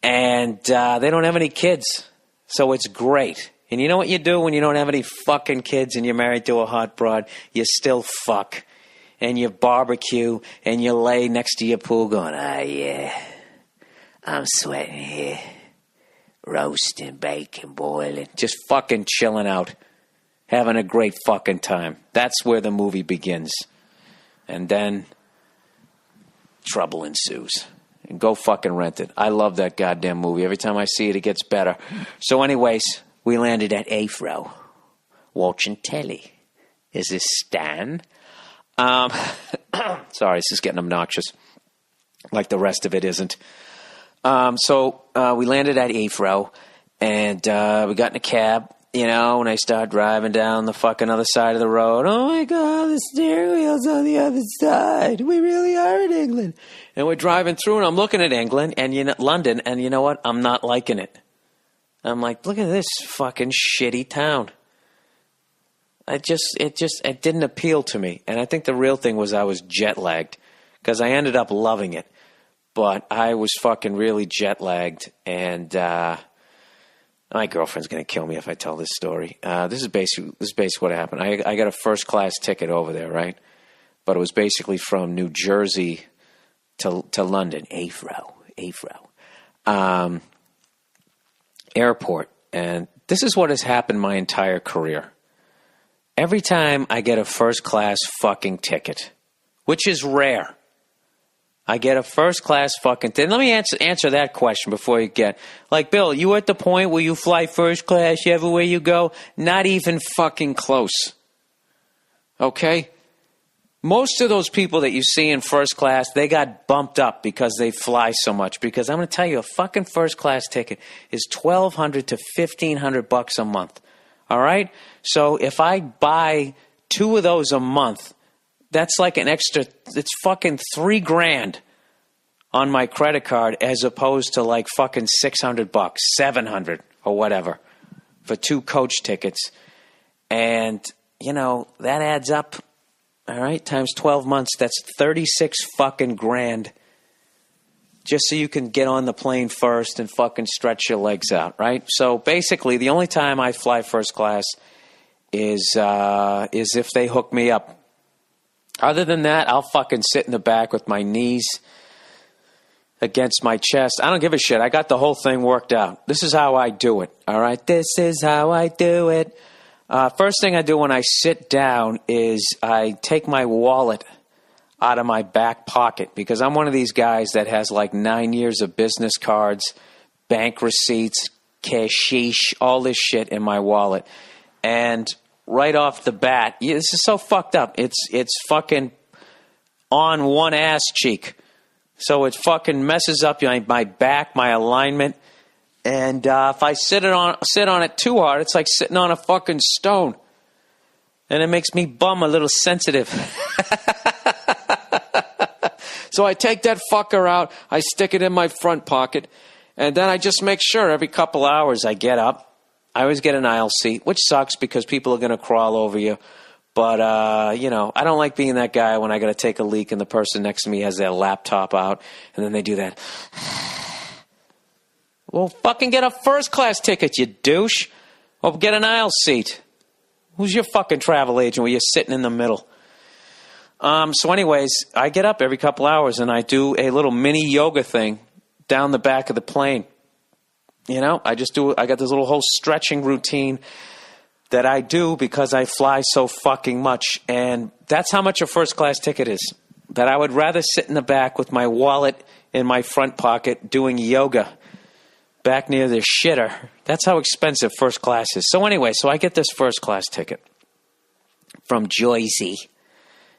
And they don't have any kids, so it's great. And you know what you do when you don't have any fucking kids and you're married to a hot broad? You still fuck. And you barbecue and you lay next to your pool going, yeah, I'm sweating here. Roasting, baking, boiling. Just fucking chilling out. Having a great fucking time. That's where the movie begins. And then trouble ensues. And go fucking rent it. I love that goddamn movie. Every time I see it, it gets better. So anyways, we landed at Afro. Watching telly. Is this Stan? Sorry, this is getting obnoxious. Like the rest of it isn't. So we landed at Afro. And we got in a cab. And I started driving down the fucking other side of the road. Oh, my God, the steering wheel's on the other side. We really are in England. And we're driving through, and I'm looking at England and London, and you know what? I'm not liking it. I'm like, look at this fucking shitty town. It didn't appeal to me. And I think the real thing was I was jet lagged because I ended up loving it. But I was fucking really jet lagged, and my girlfriend's going to kill me if I tell this story. This is basically what happened. I got a first class ticket over there, right? But it was basically from New Jersey to London, Afro, airport. And this is what has happened my entire career. Every time I get a first class fucking ticket, which is rare, I get a first class fucking ticket. Let me answer that question before you get, like, Bill, you at the point where you fly first class everywhere you go? Not even fucking close. Okay? Most of those people that you see in first class, they got bumped up because they fly so much. Because I'm going to tell you, a fucking first class ticket is $1,200 to $1,500 a month. All right? So if I buy 2 of those a month, that's like an extra, it's fucking $3,000 on my credit card as opposed to like fucking $600, $700 or whatever for 2 coach tickets. And, that adds up. All right, times 12 months, that's 36 fucking grand just so you can get on the plane first and fucking stretch your legs out, right? So basically, the only time I fly first class is if they hook me up. Other than that, I'll fucking sit in the back with my knees against my chest. I don't give a shit. I got the whole thing worked out. This is how I do it, all right? This is how I do it. First thing I do when I sit down is I take my wallet out of my back pocket because I'm one of these guys that has like 9 years of business cards, bank receipts, cashish, all this shit in my wallet. And right off the bat, this is so fucked up. It's fucking on one ass cheek. So it fucking messes up my back, my alignment. And if I sit on it too hard, it's like sitting on a fucking stone. And it makes me bum a little sensitive. So I take that fucker out, I stick it in my front pocket, and then I just make sure every couple hours I get up. I always get an aisle seat, which sucks because people are going to crawl over you. But, I don't like being that guy when I got to take a leak and the person next to me has their laptop out, and then they do that. Well, fucking get a first class ticket, you douche. Or get an aisle seat. Who's your fucking travel agent where you're sitting in the middle? So anyways, I get up every couple hours and I do a little mini yoga thing down the back of the plane. I got this little whole stretching routine that I do because I fly so fucking much. And that's how much a first class ticket is. That I would rather sit in the back with my wallet in my front pocket doing yoga back near the shitter. That's how expensive first class is. So anyway, I get this first class ticket from Jersey,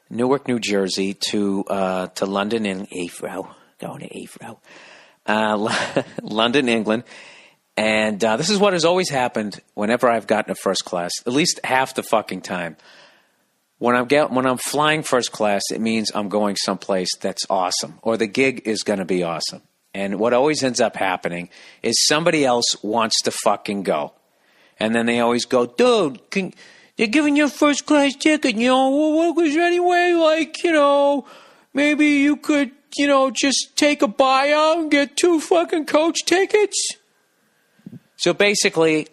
Newark, New Jersey to London in Afro. Going to Afro. London, England. And this is what has always happened whenever I've gotten a first class, at least half the fucking time. When I'm flying first class, it means I'm going someplace that's awesome, or the gig is going to be awesome. And what always ends up happening is somebody else wants to fucking go. And then they always go, dude, they're giving you a first class ticket, what was anyway, maybe you could, just take a buyout and get 2 fucking coach tickets. So basically,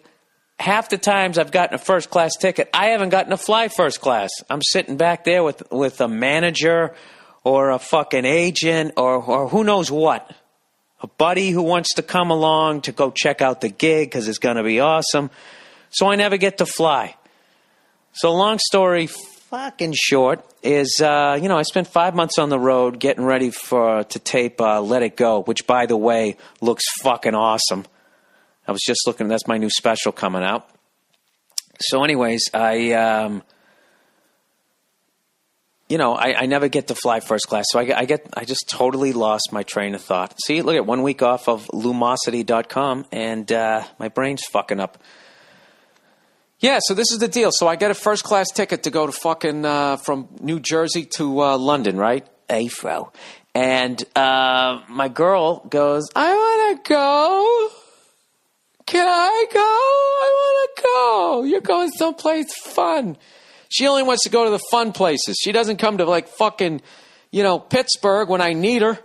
half the times I've gotten a first class ticket, I haven't gotten to fly first class. I'm sitting back there with a manager or a fucking agent or who knows what. A buddy who wants to come along to go check out the gig because it's going to be awesome. So I never get to fly. So long story fucking short is, I spent 5 months on the road getting ready to tape Let It Go, which, by the way, looks fucking awesome. I was just looking, that's my new special coming out. So anyways, I never get to fly first class. So I just totally lost my train of thought. See, look at 1 week off of lumosity.com and my brain's fucking up. Yeah, so this is the deal. So I get a first class ticket to go to fucking from New Jersey to London, right? Afro. And my girl goes, I want to go. Can I go? I want to go. You're going someplace fun. She only wants to go to the fun places. She doesn't come to like fucking, Pittsburgh when I need her.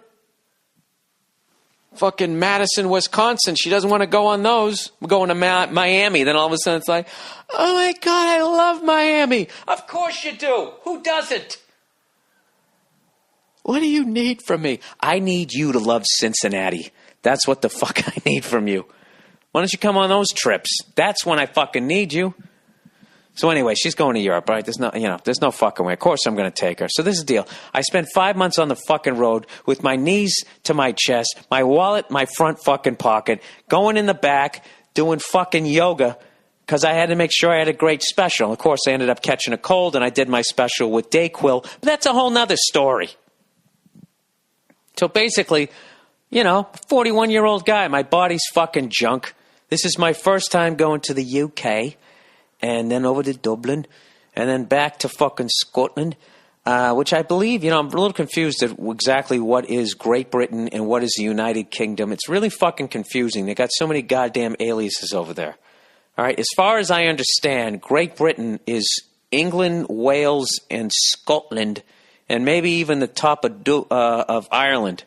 Fucking Madison, Wisconsin. She doesn't want to go on those. We're going to Miami. Then all of a sudden it's like, oh my God, I love Miami. Of course you do. Who doesn't? What do you need from me? I need you to love Cincinnati. That's what the fuck I need from you. Why don't you come on those trips? That's when I fucking need you. So anyway, she's going to Europe, right? There's no fucking way. Of course I'm going to take her. So this is the deal. I spent 5 months on the fucking road with my knees to my chest, my wallet, my front fucking pocket, going in the back, doing fucking yoga because I had to make sure I had a great special. Of course, I ended up catching a cold and I did my special with Dayquil. But that's a whole nother story. So basically, 41-year-old guy, my body's fucking junk. This is my first time going to the UK. And then over to Dublin, and then back to fucking Scotland, which I believe, I'm a little confused at exactly what is Great Britain and what is the United Kingdom. It's really fucking confusing. They got so many goddamn aliases over there. All right, as far as I understand, Great Britain is England, Wales, and Scotland, and maybe even the top of Ireland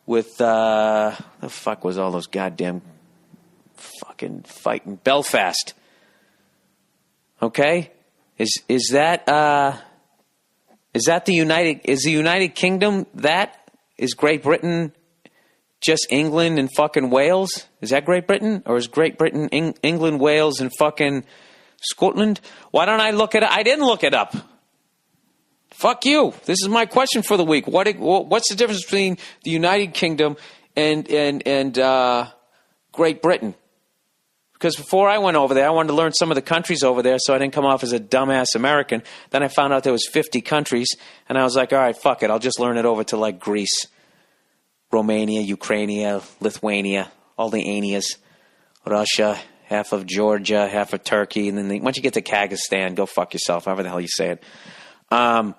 with, the fuck was all those goddamn fucking fighting? Belfast. Okay, is that the United Kingdom? That is Great Britain, just England and fucking Wales? Is that Great Britain, or is Great Britain England, Wales, and fucking Scotland? Why don't I look it up? I didn't look it up. Fuck you. This is my question for the week. What's the difference between the United Kingdom and Great Britain? Because before I went over there, I wanted to learn some of the countries over there so I didn't come off as a dumbass American. Then I found out there was 50 countries, and I was like, all right, fuck it. I'll just learn it over to like Greece, Romania, Ukraine, Lithuania, all the Anias, Russia, half of Georgia, half of Turkey, and then once you get to Kazakhstan, go fuck yourself, however the hell you say it. I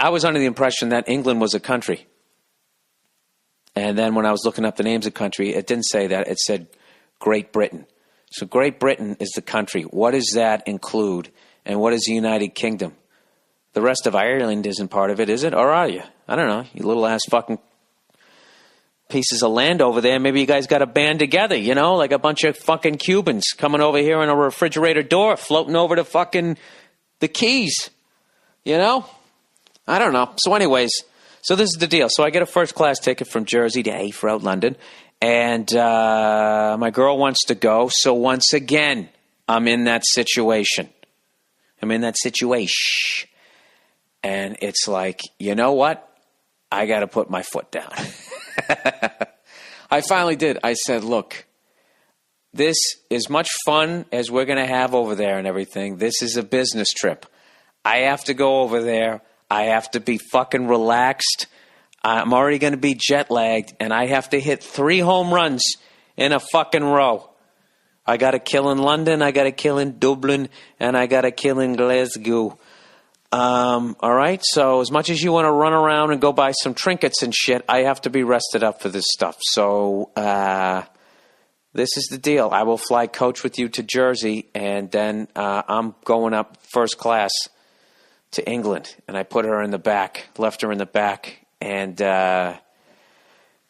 was under the impression that England was a country. And then when I was looking up the names of country, it didn't say that. It said Great Britain. So Great Britain is the country. What does that include? And what is the United Kingdom? The rest of Ireland isn't part of it, is it? Or are you? I don't know. You little ass fucking pieces of land over there. Maybe you guys got a band together, like a bunch of fucking Cubans coming over here in a refrigerator door, floating over to fucking the Keys. I don't know. So anyways, so this is the deal. So I get a first class ticket from Jersey to Heathrow, London. And my girl wants to go. So once again, I'm in that situation. And it's like, you know what? I got to put my foot down. I finally did. I said, look, this is much fun as we're going to have over there and everything. This is a business trip. I have to go over there. I have to be fucking relaxed. I'm already going to be jet lagged, and I have to hit 3 home runs in a fucking row. I got to kill in London, I got to kill in Dublin, and I got to kill in Glasgow. All right, so as much as you want to run around and go buy some trinkets and shit, I have to be rested up for this stuff. So this is the deal. I will fly coach with you to Jersey, and then I'm going up first class to England, and I put her in the back, left her in the back, and there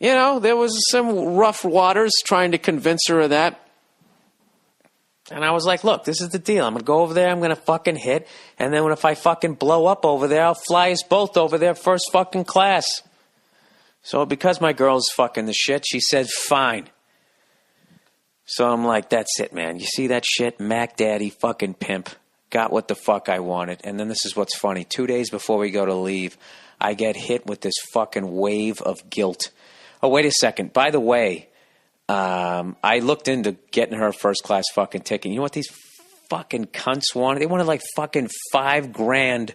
was some rough waters trying to convince her of that. And I was like, look, this is the deal. I'm going to go over there. I'm going to fucking hit. And then if I fucking blow up over there, I'll fly us both over there first fucking class. So because my girl's fucking the shit, she said, fine. So I'm like, that's it, man. You see that shit? Mac Daddy fucking pimp. Got what the fuck I wanted. And then this is what's funny. 2 days before we go to leave, I get hit with this fucking wave of guilt. Oh, wait a second. By the way, I looked into getting her a first class fucking ticket. You know what these fucking cunts wanted? They wanted like fucking $5,000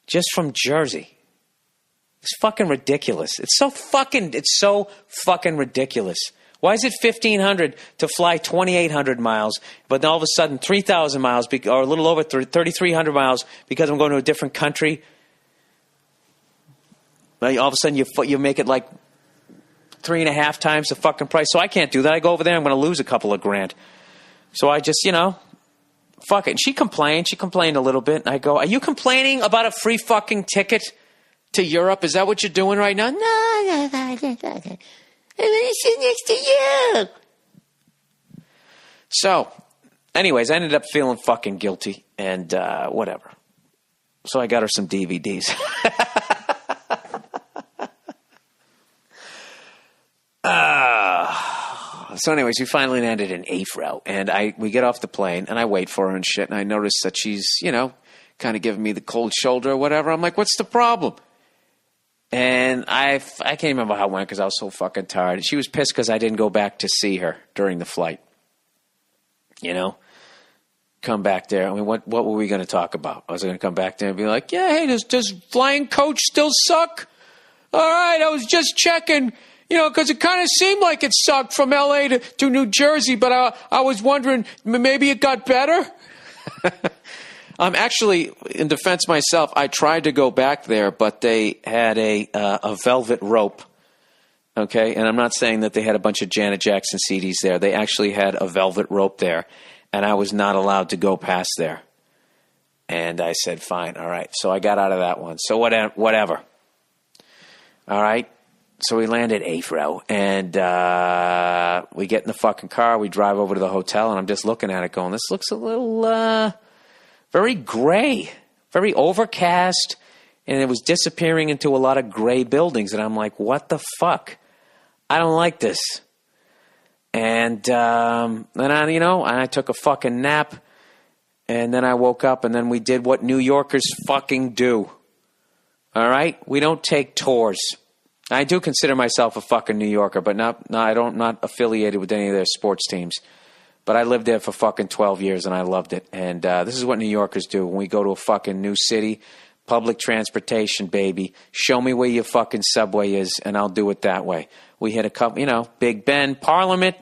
just from Jersey. It's fucking ridiculous. It's so fucking ridiculous. Why is it $1,500 to fly 2,800 miles, but then all of a sudden 3,000 miles, or a little over 3,300 miles because I'm going to a different country? All of a sudden you make it like 3.5 times the fucking price. So I can't do that. I go over there, I'm going to lose a couple of grand. So I just, fuck it. And she complained. She complained a little bit. And I go, are you complaining about a free fucking ticket to Europe? Is that what you're doing right now? No. I'm going to sit next to you. So, anyways, I ended up feeling fucking guilty and whatever. So I got her some DVDs. So anyways, we finally landed in Aftenoon, and we get off the plane, and I wait for her and shit, and I notice that she's, kind of giving me the cold shoulder or whatever. I'm like, what's the problem? And I can't remember how it went because I was so fucking tired. She was pissed because I didn't go back to see her during the flight. Come back there. I mean, what were we going to talk about? I was going to come back there and be like, yeah, hey, does flying coach still suck? All right, I was just checking. Because it kind of seemed like it sucked from L.A. to New Jersey, but I was wondering, maybe it got better? Actually, in defense myself, I tried to go back there, but they had a velvet rope, okay? And I'm not saying that they had a bunch of Janet Jackson CDs there. They actually had a velvet rope there, and I was not allowed to go past there. And I said, fine, all right. So I got out of that one. So whatever. All right. So we land at Aftenoon, and we get in the fucking car. We drive over to the hotel, and I'm just looking at it going, this looks a little very gray, very overcast, and it was disappearing into a lot of gray buildings. And I'm like, what the fuck? I don't like this. And then I took a fucking nap, and then I woke up, and then we did what New Yorkers fucking do. All right? We don't take tours. I do consider myself a fucking New Yorker, but not affiliated with any of their sports teams. But I lived there for fucking 12 years, and I loved it. And this is what New Yorkers do. When we go to a fucking new city, public transportation, baby. Show me where your fucking subway is, and I'll do it that way. We hit a couple, Big Ben, Parliament,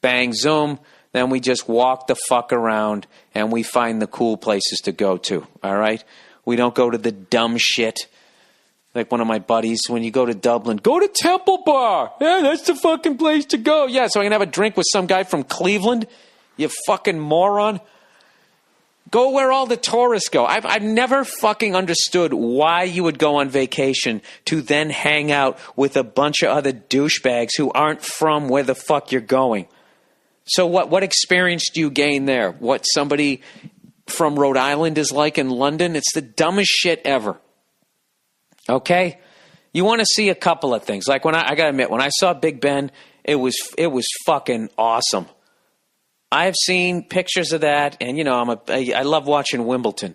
bang, zoom. Then we just walk the fuck around, and we find the cool places to go to, all right? We don't go to the dumb shit. Like one of my buddies, when you go to Dublin, go to Temple Bar. Yeah, that's the fucking place to go. Yeah, so I can have a drink with some guy from Cleveland. You fucking moron. Go where all the tourists go. I've never fucking understood why you would go on vacation to then hang out with a bunch of other douchebags who aren't from where the fuck you're going. So what experience do you gain there? What somebody from Rhode Island is like in London? It's the dumbest shit ever. Okay? You want to see a couple of things. Like I got to admit, when I saw Big Ben, it was fucking awesome. I've seen pictures of that, and I love watching Wimbledon.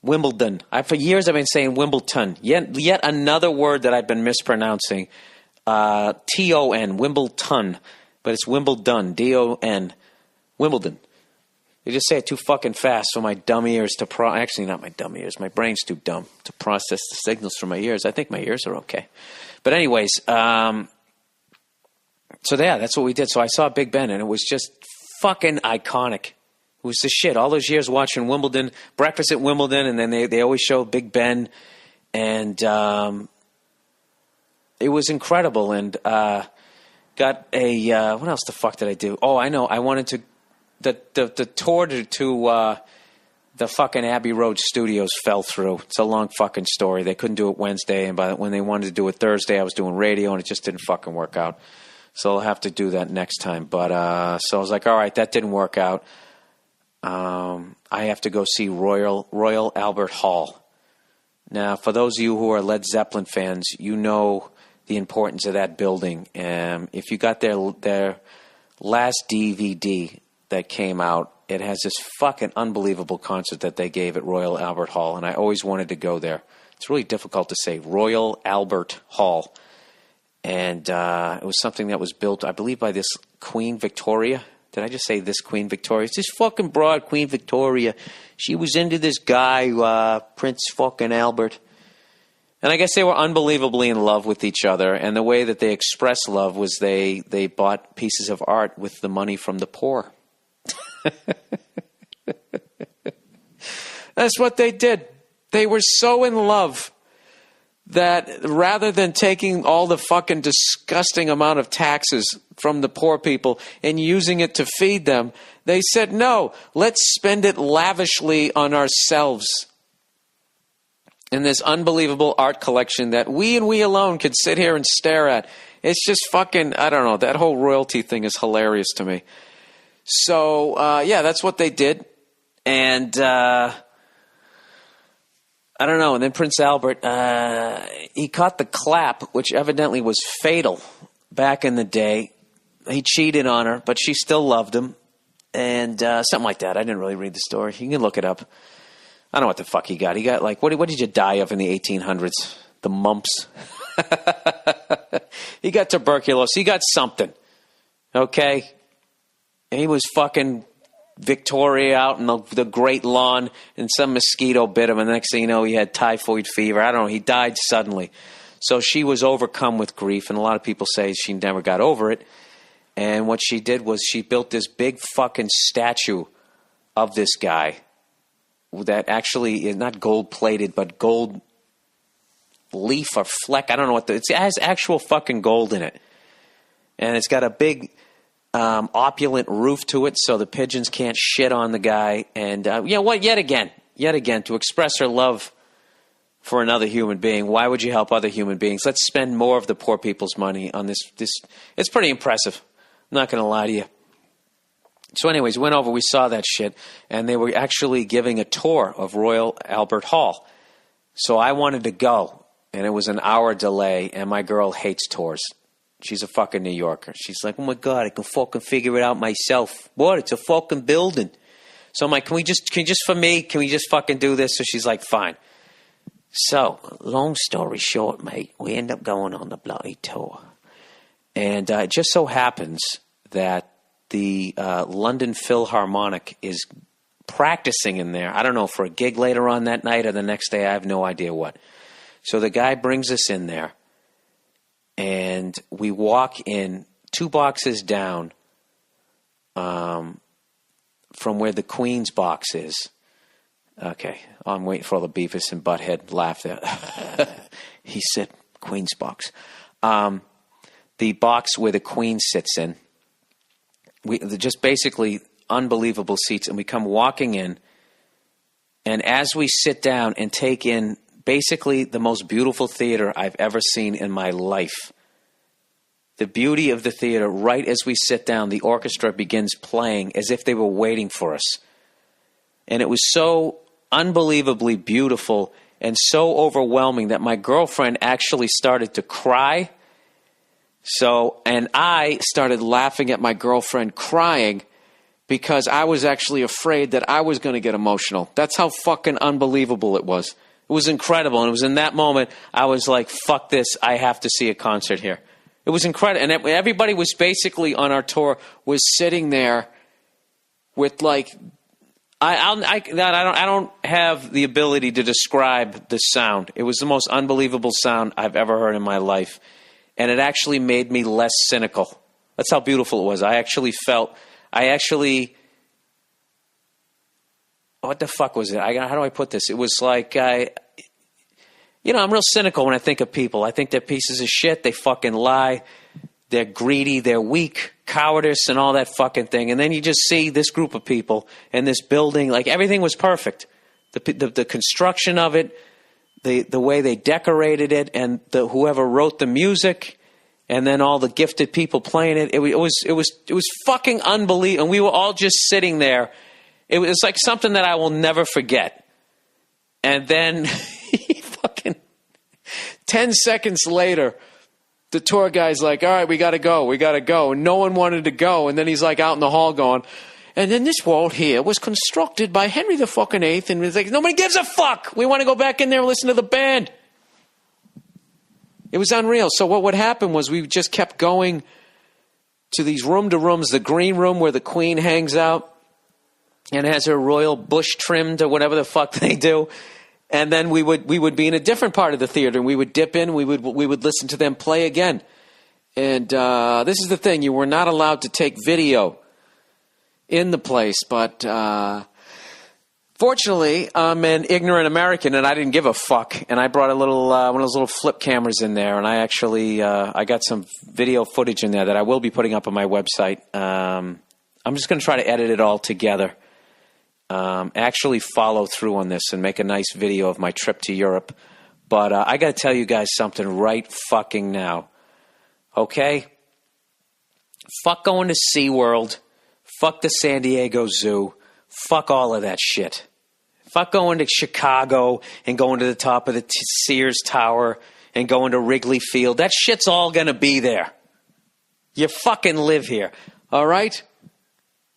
For years I've been saying Wimbledon. Yet another word that I've been mispronouncing. T-O-N, Wimbledon. But it's Wimbledon, D-O-N. Wimbledon. You just say it too fucking fast for my dumb ears to actually, not my dumb ears. My brain's too dumb to process the signals from my ears. I think my ears are okay. But anyways, so yeah, that's what we did. So I saw Big Ben, and it was just fucking iconic. It was the shit. All those years watching Wimbledon, breakfast at Wimbledon, and then they always show Big Ben. And it was incredible. And got a, what else the fuck did I do? Oh, I know. I wanted to, the tour to the fucking Abbey Road studios fell through. It's a long fucking story. They couldn't do it Wednesday, and when they wanted to do it Thursday, I was doing radio, and it just didn't fucking work out. So I'll have to do that next time. But so I was like, all right, that didn't work out. I have to go see Royal Albert Hall. Now, for those of you who are Led Zeppelin fans, you know the importance of that building. If you got their last DVD that came out, it has this fucking unbelievable concert that they gave at Royal Albert Hall, and I always wanted to go there. It's really difficult to say, Royal Albert Hall. And it was something that was built, I believe, by this Queen Victoria. Did I just say this Queen Victoria? It's this fucking broad Queen Victoria. She was into this guy, Prince fucking Albert. And I guess they were unbelievably in love with each other. And the way that they expressed love was they bought pieces of art with the money from the poor. That's what they did. They were so in love that rather than taking all the fucking disgusting amount of taxes from the poor people and using it to feed them, they said, no, let's spend it lavishly on ourselves. In this unbelievable art collection that we and we alone could sit here and stare at. It's just fucking, I don't know, that whole royalty thing is hilarious to me. So, yeah, that's what they did. And, I don't know. And then Prince Albert, he caught the clap, which evidently was fatal back in the day. He cheated on her, but she still loved him. And something like that. I didn't really read the story. You can look it up. I don't know what the fuck he got. He got like, what did you die of in the 1800s? The mumps. He got tuberculosis. He got something. Okay? And he was fucking Victoria out in the great lawn, and some mosquito bit him, and the next thing you know, he had typhoid fever. I don't know. He died suddenly. So she was overcome with grief, and a lot of people say she never got over it. And what she did was she built this big fucking statue of this guy that actually is not gold-plated, but gold leaf or fleck. I don't know what it has actual fucking gold in it. And it's got a big opulent roof to it so the pigeons can't shit on the guy. And you know what? Yet again, to express her love for another human being. Why would you help other human beings? Let's spend more of the poor people's money on this. It's pretty impressive. I'm not going to lie to you. So anyways, went over, we saw that shit, and they were actually giving a tour of Royal Albert Hall. So I wanted to go, and it was an hour delay, and my girl hates tours. She's a fucking New Yorker. She's like, oh my God, I can fucking figure it out myself. What? It's a fucking building. So I'm like, can we just fucking do this? So she's like, fine. So, long story short, mate, we end up going on the bloody tour. And it just so happens that the London Philharmonic is practicing in there. I don't know, for a gig later on that night or the next day. I have no idea what. So the guy brings us in there, and we walk in 2 boxes down from where the Queen's box is. Okay, I'm waiting for all the Beavis and Butthead laugh there. He said Queen's box. The box where the Queen sits in. They're just basically unbelievable seats, and we come walking in, and as we sit down and take in basically the most beautiful theater I've ever seen in my life, the beauty of the theater, right as we sit down, the orchestra begins playing as if they were waiting for us. And it was so unbelievably beautiful and so overwhelming that my girlfriend actually started to cry. And I started laughing at my girlfriend crying because I was actually afraid that I was going to get emotional. That's how fucking unbelievable it was. It was incredible. And it was in that moment I was like, fuck this. I have to see a concert here. It was incredible. And everybody was basically on our tour was sitting there with like, I don't have the ability to describe the sound. It was the most unbelievable sound I've ever heard in my life. And it actually made me less cynical. That's how beautiful it was. What the fuck was it? How do I put this? It was like, I'm real cynical when I think of people. I think they're pieces of shit. They fucking lie. They're greedy. They're weak. cowardice and all that fucking thing. And then you just see this group of people and this building, like everything was perfect. The construction of it, the way they decorated it, and whoever wrote the music, and then all the gifted people playing it. It was fucking unbelievable. And we were all just sitting there. It was like something that I will never forget. And then fucking 10 seconds later, the tour guy's like, all right, we got to go. And no one wanted to go. And then he's like out in the hall going, and then this wall here was constructed by Henry the fucking Eighth. And it's like, nobody gives a fuck. We want to go back in there and listen to the band. It was unreal. So what would happen was we just kept going to these rooms, the green room where the Queen hangs out and has her royal bush trimmed or whatever the fuck they do. And then we would be in a different part of the theater, and we would dip in. We would listen to them play again. And this is the thing: you were not allowed to take video in the place. But fortunately, I'm an ignorant American, and I didn't give a fuck. And I brought a little one of those little flip cameras in there, and I actually I got some video footage in there that I will be putting up on my website. I'm just going to try to edit it all together. Actually follow through on this and make a nice video of my trip to Europe. But I got to tell you guys something right fucking now. Okay? Fuck going to SeaWorld. Fuck the San Diego Zoo. Fuck all of that shit. Fuck going to Chicago and going to the top of the Sears Tower and going to Wrigley Field. That shit's all going to be there. You fucking live here. All right?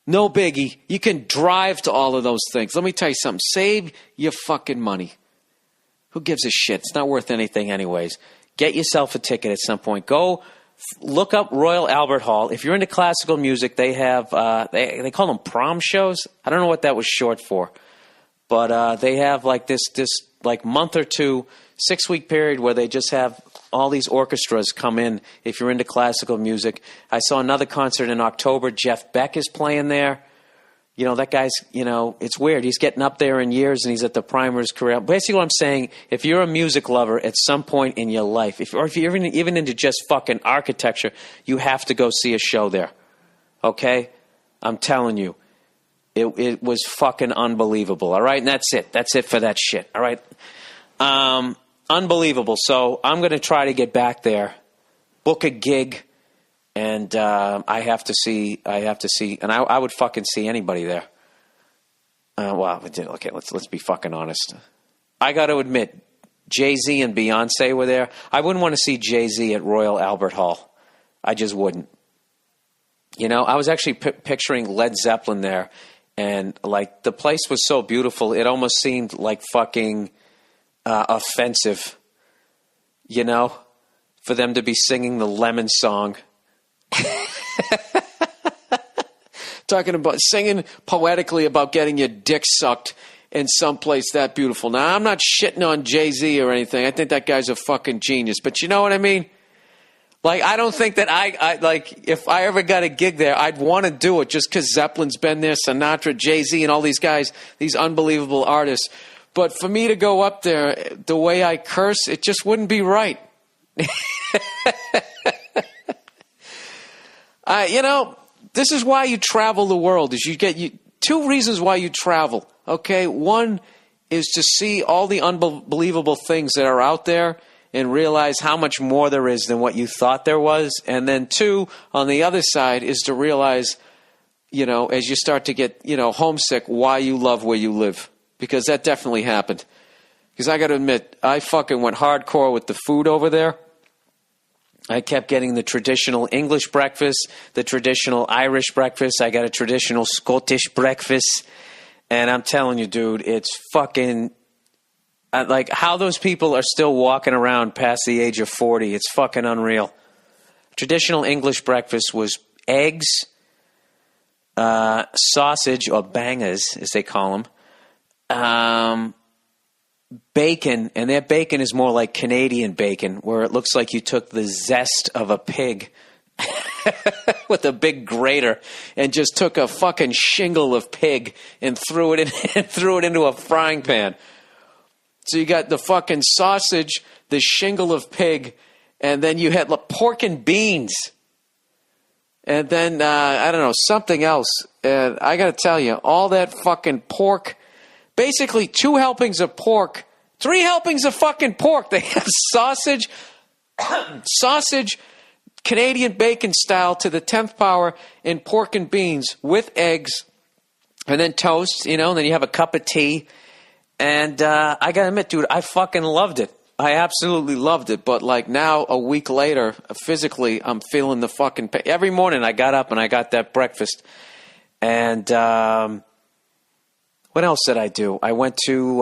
No biggie. You can drive to all of those things. Let me tell you something. Save your fucking money. Who gives a shit? It's not worth anything anyways. Get yourself a ticket at some point. Go look up Royal Albert Hall. If you're into classical music, they have, they call them prom shows. I don't know what that was short for. But they have like this like month or two, 6-week period where they just have all these orchestras come in if you're into classical music. I saw another concert in October. Jeff Beck is playing there. You know, that guy's, you know, it's weird. He's getting up there in years and he's at the prime of his career. Basically what I'm saying, if you're a music lover at some point in your life, if you're even into just fucking architecture, you have to go see a show there. Okay? I'm telling you. It was fucking unbelievable. All right? And that's it. That's it for that shit. All right? Unbelievable. So I'm going to try to get back there, book a gig, and I have to see, and I would fucking see anybody there. Well, okay, let's be fucking honest. I got to admit, Jay-Z and Beyonce were there. I wouldn't want to see Jay-Z at Royal Albert Hall. I just wouldn't. You know, I was actually picturing Led Zeppelin there, and like the place was so beautiful, it almost seemed like fucking offensive, you know, for them to be singing the Lemon song. Talking about singing poetically about getting your dick sucked in some place that beautiful. Now, I'm not shitting on Jay-Z or anything. I think that guy's a fucking genius. But you know what I mean? Like, I don't think that I like, if I ever got a gig there, I'd want to do it just because Zeppelin's been there, Sinatra, Jay-Z, and all these guys, these unbelievable artists. But for me to go up there, the way I curse, it just wouldn't be right. You know, this is why you travel the world. Is you get two reasons why you travel. Okay, one is to see all the unbelievable things that are out there and realize how much more there is than what you thought there was. And then two, on the other side, is to realize, you know, as you start to get, you know, homesick, why you love where you live. Because that definitely happened. Because I got to admit, I fucking went hardcore with the food over there. I kept getting the traditional English breakfast, the traditional Irish breakfast. I got a traditional Scottish breakfast. And I'm telling you, dude, it's fucking... like how those people are still walking around past the age of 40. It's fucking unreal. Traditional English breakfast was eggs, sausage, or bangers, as they call them, bacon, and their bacon is more like Canadian bacon, where it looks like you took the zest of a pig with a big grater and just took a fucking shingle of pig and threw it into a frying pan. So you got the fucking sausage, the shingle of pig, and then you had pork and beans. And then, I don't know, something else. And I got to tell you, all that fucking pork, basically 2 helpings of pork, 3 helpings of fucking pork. They have sausage, Canadian bacon style to the 10th power, and pork and beans with eggs, and then toast, and then you have a cup of tea. And I got to admit, dude, I fucking loved it. I absolutely loved it. But like now, a week later, physically, I'm feeling the fucking pain. Every morning I got up and I got that breakfast. And what else did I do? I went to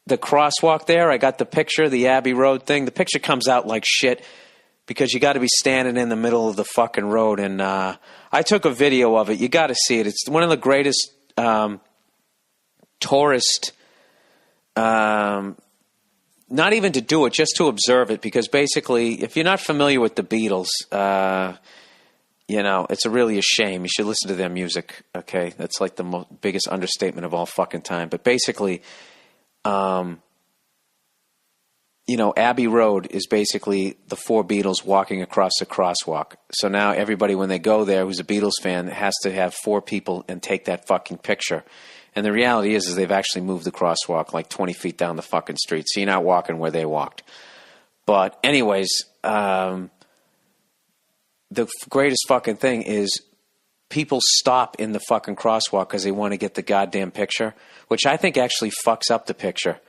the crosswalk there. I got the picture, the Abbey Road thing. The picture comes out like shit because you got to be standing in the middle of the fucking road. And I took a video of it. You got to see it. It's one of the greatest tourist, not even to do it, just to observe it. Because basically, if you're not familiar with the Beatles, it's really a shame. You should listen to their music, okay? That's like the biggest understatement of all fucking time. But basically, Abbey Road is basically the 4 Beatles walking across a crosswalk. So now everybody, when they go there who's a Beatles fan, has to have 4 people and take that fucking picture. And the reality is they've actually moved the crosswalk like 20 feet down the fucking street. So you're not walking where they walked. But anyways, the greatest fucking thing is people stop in the fucking crosswalk because they want to get the goddamn picture, which I think actually fucks up the picture.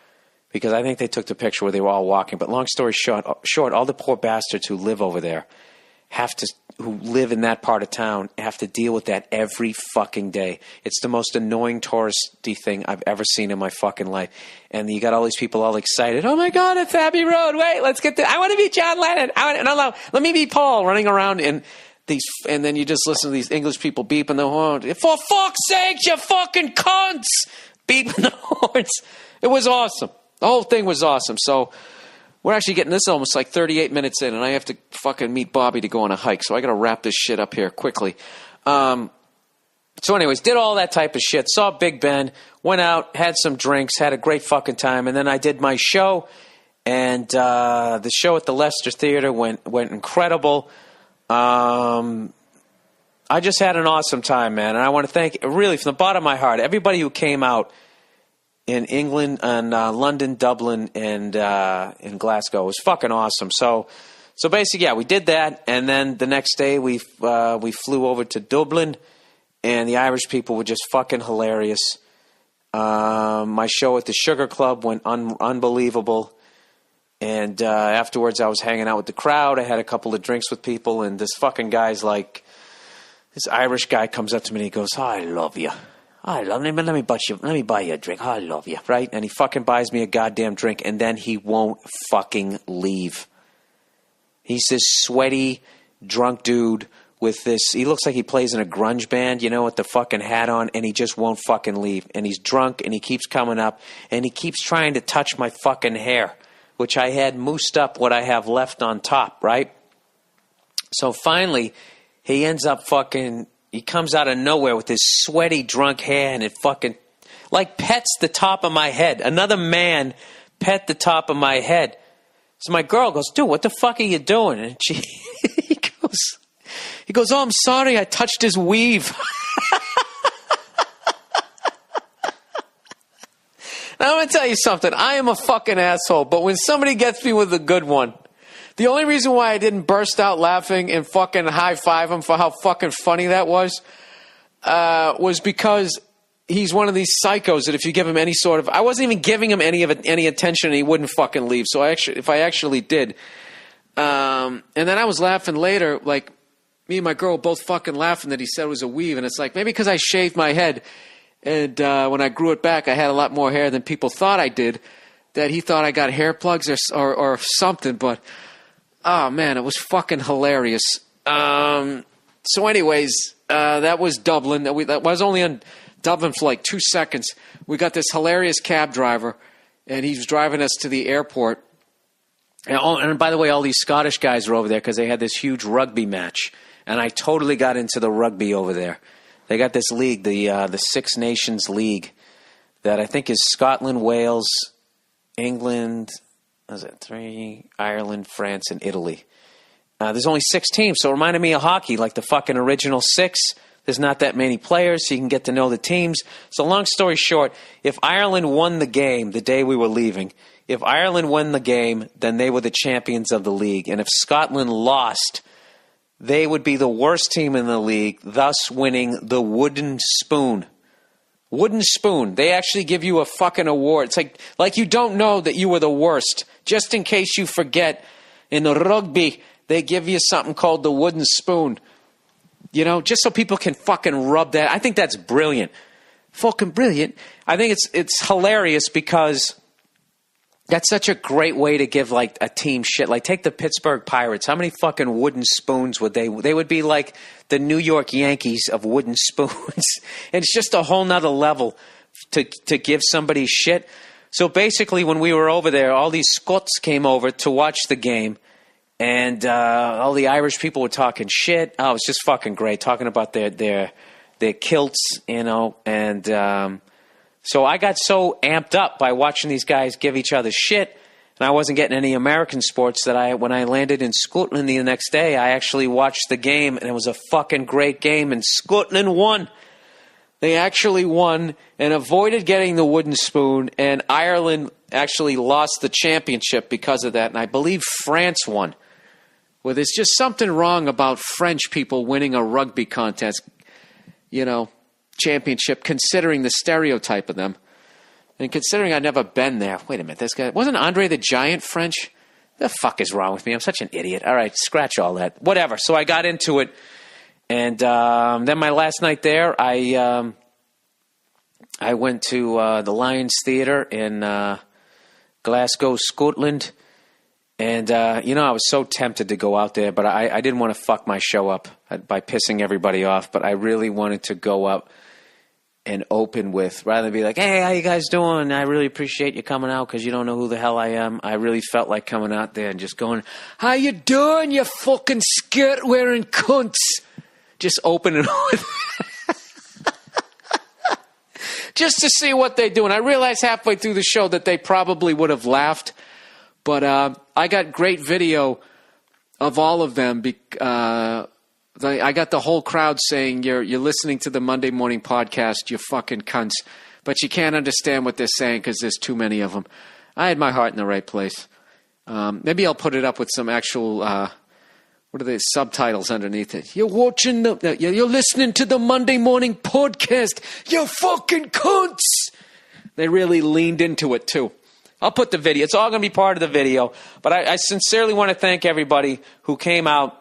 Because I think they took the picture where they were all walking. But long story short, all the poor bastards who live over there who live in that part of town have to deal with that every fucking day. It's the most annoying touristy thing I've ever seen in my fucking life. And you got all these people all excited. Oh my God, it's Abbey Road. Wait, let's get I want to be John Lennon. Let me be Paul, running around and then you just listen to these English people beeping the horn. For fuck's sake, you fucking cunts! Beeping the horns. It was awesome. The whole thing was awesome. So we're actually getting this almost like 38 minutes in, and I have to fucking meet Bobby to go on a hike. So I got to wrap this shit up here quickly. So anyways, did all that type of shit. Saw Big Ben, went out, had some drinks, had a great fucking time. And then I did my show, and the show at the Leicester Theater went incredible. I just had an awesome time, man. And I want to thank, really, from the bottom of my heart, everybody who came out in England and London, Dublin, and in Glasgow. It was fucking awesome. So basically, yeah, we did that, and then the next day we flew over to Dublin, and the Irish people were just fucking hilarious. My show at the Sugar Club went unbelievable, and afterwards I was hanging out with the crowd. I had a couple of drinks with people, and this fucking guy's like, this Irish guy comes up to me and he goes, "Oh, I love you. I love you. Let me buy you a drink. Oh, I love you." Right? And he fucking buys me a goddamn drink, and then he won't fucking leave. He's this sweaty, drunk dude with this. He looks like he plays in a grunge band, with the fucking hat on, and he just won't fucking leave. And he's drunk, and he keeps coming up, and he keeps trying to touch my fucking hair, which I had moosed up what I have left on top, right? So finally, he ends up he comes out of nowhere with his sweaty, drunk hair, and it fucking, like, pets the top of my head. Another man pet the top of my head. So my girl goes, "Dude, what the fuck are you doing?" And he goes, "Oh, I'm sorry, I touched his weave." Now, I'm going to tell you something. I am a fucking asshole, but when somebody gets me with a good one, the only reason why I didn't burst out laughing and fucking high-five him for how fucking funny that was because he's one of these psychos that if you give him any sort of... I wasn't even giving him any attention, and he wouldn't fucking leave. So if I actually did... and then I was laughing later, like, me and my girl were both fucking laughing that he said it was a weave. And it's like, maybe because I shaved my head, and when I grew it back, I had a lot more hair than people thought I did, that he thought I got hair plugs or something, but... Oh, man, it was fucking hilarious. So anyways, that was Dublin. That was only in Dublin for like 2 seconds. We got this hilarious cab driver, and he was driving us to the airport. And by the way, all these Scottish guys were over there because they had this huge rugby match. And I totally got into the rugby over there. They got this league, the Six Nations League, that I think is Scotland, Wales, England... Was it 3? Ireland, France, and Italy. There's only 6 teams, so it reminded me of hockey, like the fucking original 6. There's not that many players, so you can get to know the teams. So long story short, if Ireland won the game the day we were leaving, if Ireland won the game, then they were the champions of the league. And if Scotland lost, they would be the worst team in the league, thus winning the wooden spoon. Wooden spoon. They actually give you a fucking award. It's like you don't know that you were the worst. Just in case you forget, in the rugby, they give you something called the wooden spoon. You know, just so people can fucking rub that. I think that's brilliant. Fucking brilliant. I think it's hilarious because that's such a great way to give, like, a team shit. Like, take the Pittsburgh Pirates. How many fucking wooden spoons would they would be like the New York Yankees of wooden spoons. And it's just a whole nother level to give somebody shit. So basically, when we were over there, all these Scots came over to watch the game. And all the Irish people were talking shit. Oh, it was just fucking great, talking about their kilts, you know. And so I got so amped up by watching these guys give each other shit, and I wasn't getting any American sports that when I landed in Scotland the next day, I actually watched the game, and it was a fucking great game, and Scotland won. They actually won and avoided getting the wooden spoon, and Ireland actually lost the championship because of that, and I believe France won. Well, there's just something wrong about French people winning a rugby contest, you know, championship, considering the stereotype of them. And considering I've never been there. Wait a minute, this guy, wasn't Andre the Giant French? The fuck is wrong with me? I'm such an idiot. All right, scratch all that. Whatever. So I got into it. And then my last night there, I went to the Lions Theatre in Glasgow, Scotland. And, you know, I was so tempted to go out there, but I didn't want to fuck my show up by pissing everybody off. But I really wanted to go up and open with, rather than be like, hey, how you guys doing? I really appreciate you coming out because you don't know who the hell I am. I really felt like coming out there and just going, how you doing, you fucking skirt-wearing cunts? Just opening with just to see what they do. And I realized halfway through the show that they probably would have laughed. But I got great video of all of them. I got the whole crowd saying, you're listening to the Monday Morning Podcast, you fucking cunts. But you can't understand what they're saying because there's too many of them. I had my heart in the right place. Maybe I'll put it up with some actual, what are the subtitles underneath it? You're listening to the Monday Morning Podcast, you fucking cunts. They really leaned into it too. I'll put the video. It's all going to be part of the video. But I sincerely want to thank everybody who came out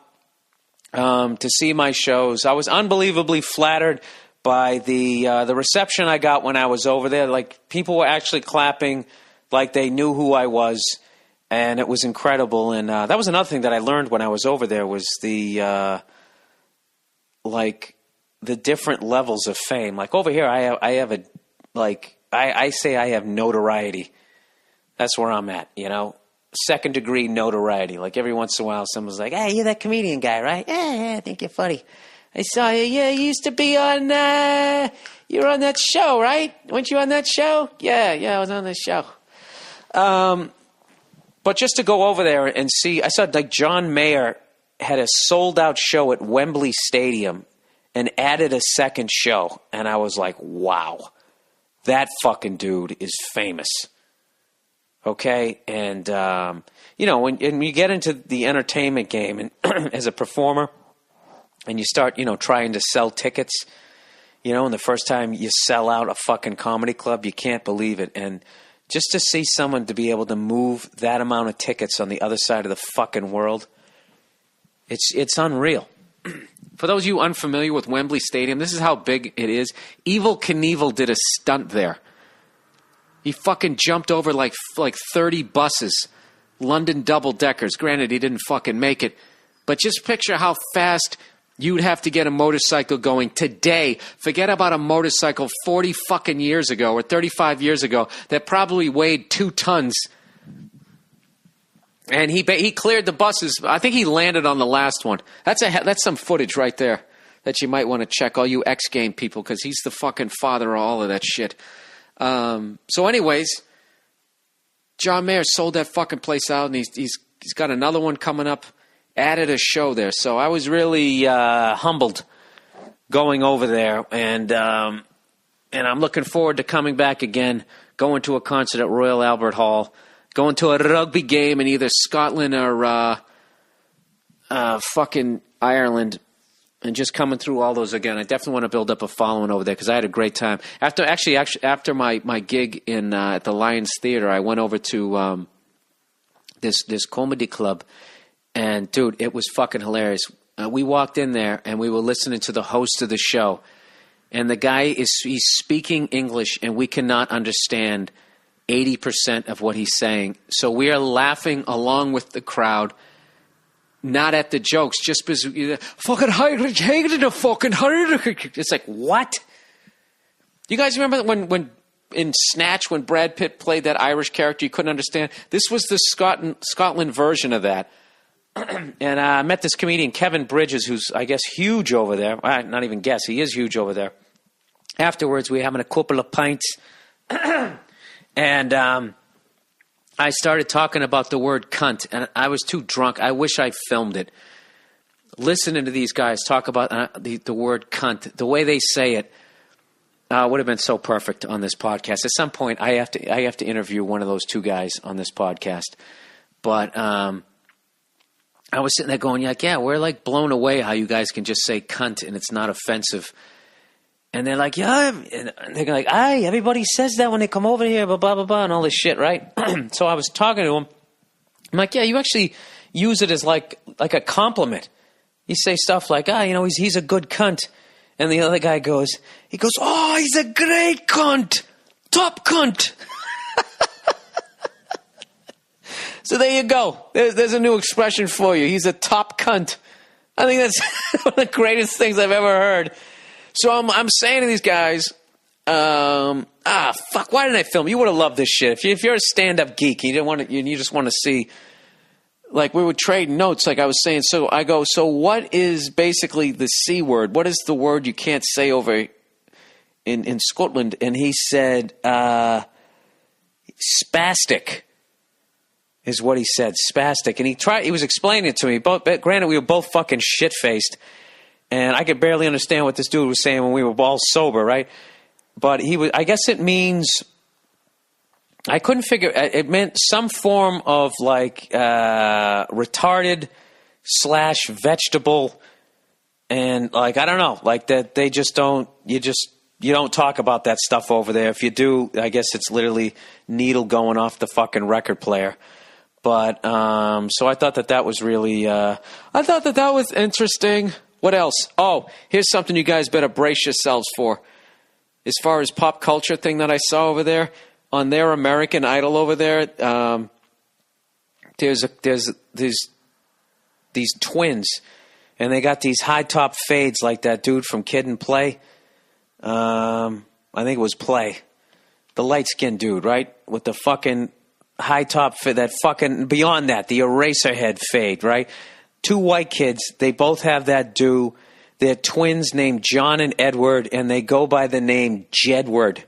to see my shows. I was unbelievably flattered by the reception I got when I was over there. Like, people were actually clapping like they knew who I was, and it was incredible. And that was another thing that I learned when I was over there was the different levels of fame. Like, over here, I have a I say I have notoriety. That's where I'm at, you know, second degree notoriety. Like, every once in a while, someone's like, hey, you're that comedian guy, right? Yeah, I think you're funny. I saw you. Yeah, you used to be on, you were on that show, right? Weren't you on that show? Yeah, I was on that show. But just to go over there and see, I saw like John Mayer had a sold out show at Wembley Stadium and added a second show. And I was like, wow, that fucking dude is famous. Okay, and, you know, when you get into the entertainment game and as a performer and you start, you know, trying to sell tickets, you know, and the first time you sell out a fucking comedy club, you can't believe it. And just to see someone to be able to move that amount of tickets on the other side of the fucking world, it's unreal. For those of you unfamiliar with Wembley Stadium, this is how big it is. Evel Knievel did a stunt there. He fucking jumped over like 30 buses, London double-deckers. Granted, he didn't fucking make it. But just picture how fast you'd have to get a motorcycle going today. Forget about a motorcycle 40 fucking years ago or 35 years ago that probably weighed 2 tons. And he cleared the buses. I think he landed on the last one. That's some footage right there that you might want to check, all you X-Game people, because he's the fucking father of all of that shit. So anyways, John Mayer sold that fucking place out, and he's got another one coming up, added a show there. So I was really humbled going over there, and I'm looking forward to coming back again, going to a concert at Royal Albert Hall, going to a rugby game in either Scotland or fucking Ireland, and just coming through all those again. I definitely want to build up a following over there because I had a great time. After my gig in at the Lions Theater, I went over to this comedy club, and dude, it was fucking hilarious. We walked in there and we were listening to the host of the show, and the guy he's speaking English, and we cannot understand 80% of what he's saying. So we are laughing along with the crowd. Not at the jokes, just because fucking it's like, what? You guys remember when in Snatch, when Brad Pitt played that Irish character you couldn't understand? This was the Scotland version of that. And I met this comedian, Kevin Bridges, who's, I guess, huge over there. Not even guess, he is huge over there. Afterwards, we were having a couple of pints. And I started talking about the word cunt, and I was too drunk. I wish I filmed it. Listening to these guys talk about the word cunt, the way they say it, would have been so perfect on this podcast. At some point, I have to interview one of those two guys on this podcast. But I was sitting there going, yeah, we're like blown away how you guys can just say cunt and it's not offensive. And they're like, yeah, and they're like, aye, everybody says that when they come over here, blah, blah, blah, blah, and all this shit, right? So I was talking to him. I'm like, yeah, you actually use it as like a compliment. You say stuff like, he's a good cunt. And the other guy goes, oh, he's a great cunt. Top cunt. So there you go. There's a new expression for you. He's a top cunt. I think that's one of the greatest things I've ever heard. So I'm saying to these guys, fuck, why didn't I film? You would have loved this shit. If you're a stand-up geek, you just want to see, like, we would trade notes, like I was saying. So I go, so what is basically the C word? What is the word you can't say over in Scotland? And he said, spastic is what he said, spastic. And he was explaining it to me. Granted, we were both fucking shit-faced. And I could barely understand what this dude was saying when we were all sober, right? But I guess it means, I couldn't figure, it meant some form of like retarded / vegetable. And like, I don't know, like that they just don't, you don't talk about that stuff over there. If you do, I guess it's literally needle going off the fucking record player. But, so I thought that was really, I thought that was interesting. What else? Oh, here's something you guys better brace yourselves for. As far as pop culture thing that I saw over there, on their American Idol over there, there's these twins, and they got these high top fades like that dude from Kid and Play. I think it was Play, the light skinned dude, right, with the fucking high top fade, that fucking beyond that, the eraser head fade, right? Two white kids, they both have that do. They're twins named John and Edward, and they go by the name Jedward.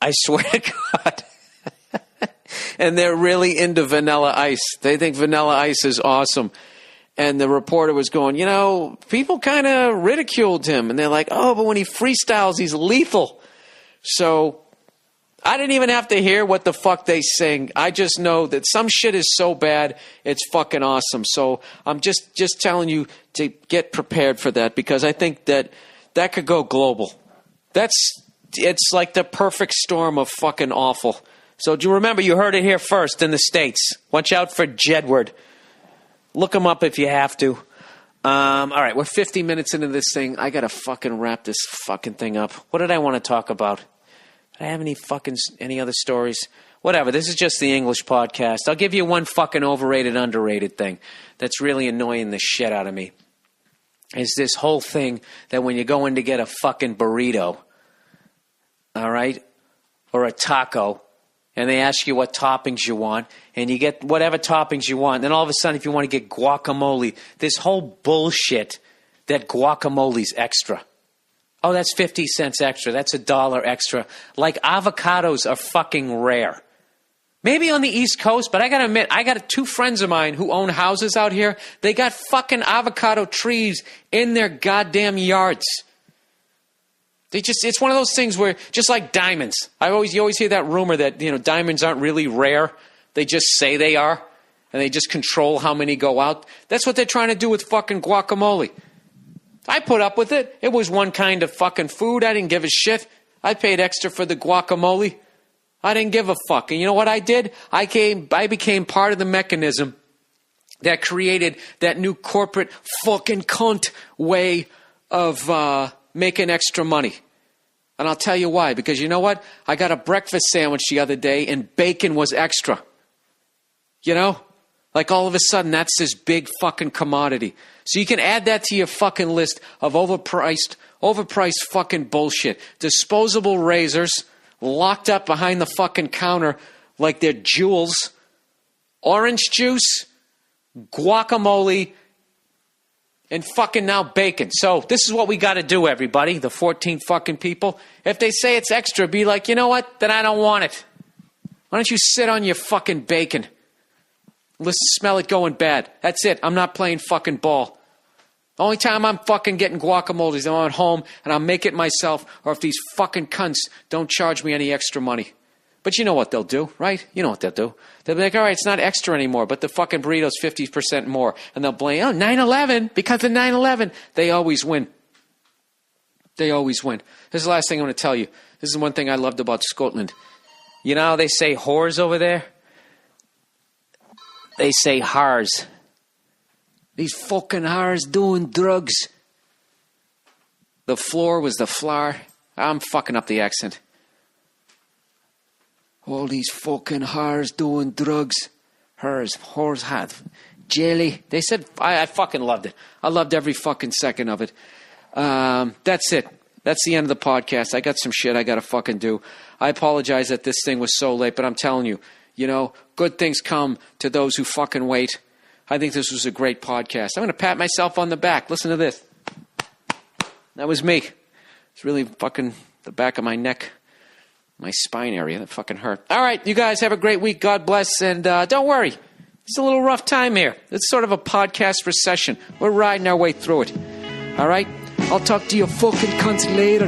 I swear to God. And they're really into Vanilla Ice. They think Vanilla Ice is awesome. And the reporter was going, people kind of ridiculed him. And they're like, oh, but when he freestyles, he's lethal. So I didn't even have to hear what the fuck they sing. I just know that some shit is so bad, it's fucking awesome. So I'm just telling you to get prepared for that, because I think that could go global. It's like the perfect storm of fucking awful. So do you remember, you heard it here first in the States. Watch out for Jedward. Look him up if you have to. All right, we're 50 minutes into this thing. I got to fucking wrap this fucking thing up. What did I want to talk about? Did I have any other stories? Whatever. This is just the English podcast. I'll give you one fucking overrated, underrated thing that's really annoying the shit out of me. Is this whole thing that when you go in to get a fucking burrito, all right, or a taco, and they ask you what toppings you want, and you get whatever toppings you want, then all of a sudden if you want to get guacamole, this whole bullshit that guacamole's extra. Oh, that's 50 cents extra. That's $1 extra. Like avocados are fucking rare. Maybe on the East Coast, but I got to admit, I got 2 friends of mine who own houses out here. They got fucking avocado trees in their goddamn yards. It's one of those things where, just like diamonds. You always hear that rumor that, diamonds aren't really rare. They just say they are, and they just control how many go out. That's what they're trying to do with fucking guacamole. I put up with it. It was one kind of fucking food. I didn't give a shit. I paid extra for the guacamole. I didn't give a fuck. And you know what I did? I became part of the mechanism that created that new corporate fucking cunt way of making extra money. And I'll tell you why. Because you know what? I got a breakfast sandwich the other day and bacon was extra. Like all of a sudden that's this big fucking commodity. So you can add that to your fucking list of overpriced fucking bullshit. Disposable razors locked up behind the fucking counter like they're jewels. Orange juice, guacamole, and fucking now bacon. So this is what we got to do, everybody, the 14 fucking people. If they say it's extra, be like, you know what? Then I don't want it. Why don't you sit on your fucking bacon? Let's smell it going bad. That's it. I'm not playing fucking ball. The only time I'm fucking getting guacamole is I'm at home and I'll make it myself, or if these fucking cunts don't charge me any extra money. But you know what they'll do, right? You know what they'll do. They'll be like, all right, it's not extra anymore, but the fucking burrito's 50% more. And they'll blame, 9/11, because of 9/11. They always win. They always win. This is the last thing I'm going to tell you. This is one thing I loved about Scotland. You know how they say whores over there? They say hars. These fucking hars doing drugs. The floor was the floor. I'm fucking up the accent. All these fucking hars doing drugs. Whores had jelly. They said, I fucking loved it. I loved every fucking second of it. That's it. That's the end of the podcast. I got some shit I got to fucking do. I apologize that this thing was so late, but I'm telling you, good things come to those who fucking wait. I think this was a great podcast. I'm going to pat myself on the back. Listen to this. That was me. It's really fucking the back of my neck, my spine area. That fucking hurt. All right, you guys have a great week. God bless. And don't worry. It's a little rough time here. It's sort of a podcast recession. We're riding our way through it. All right? I'll talk to you fucking cunts later.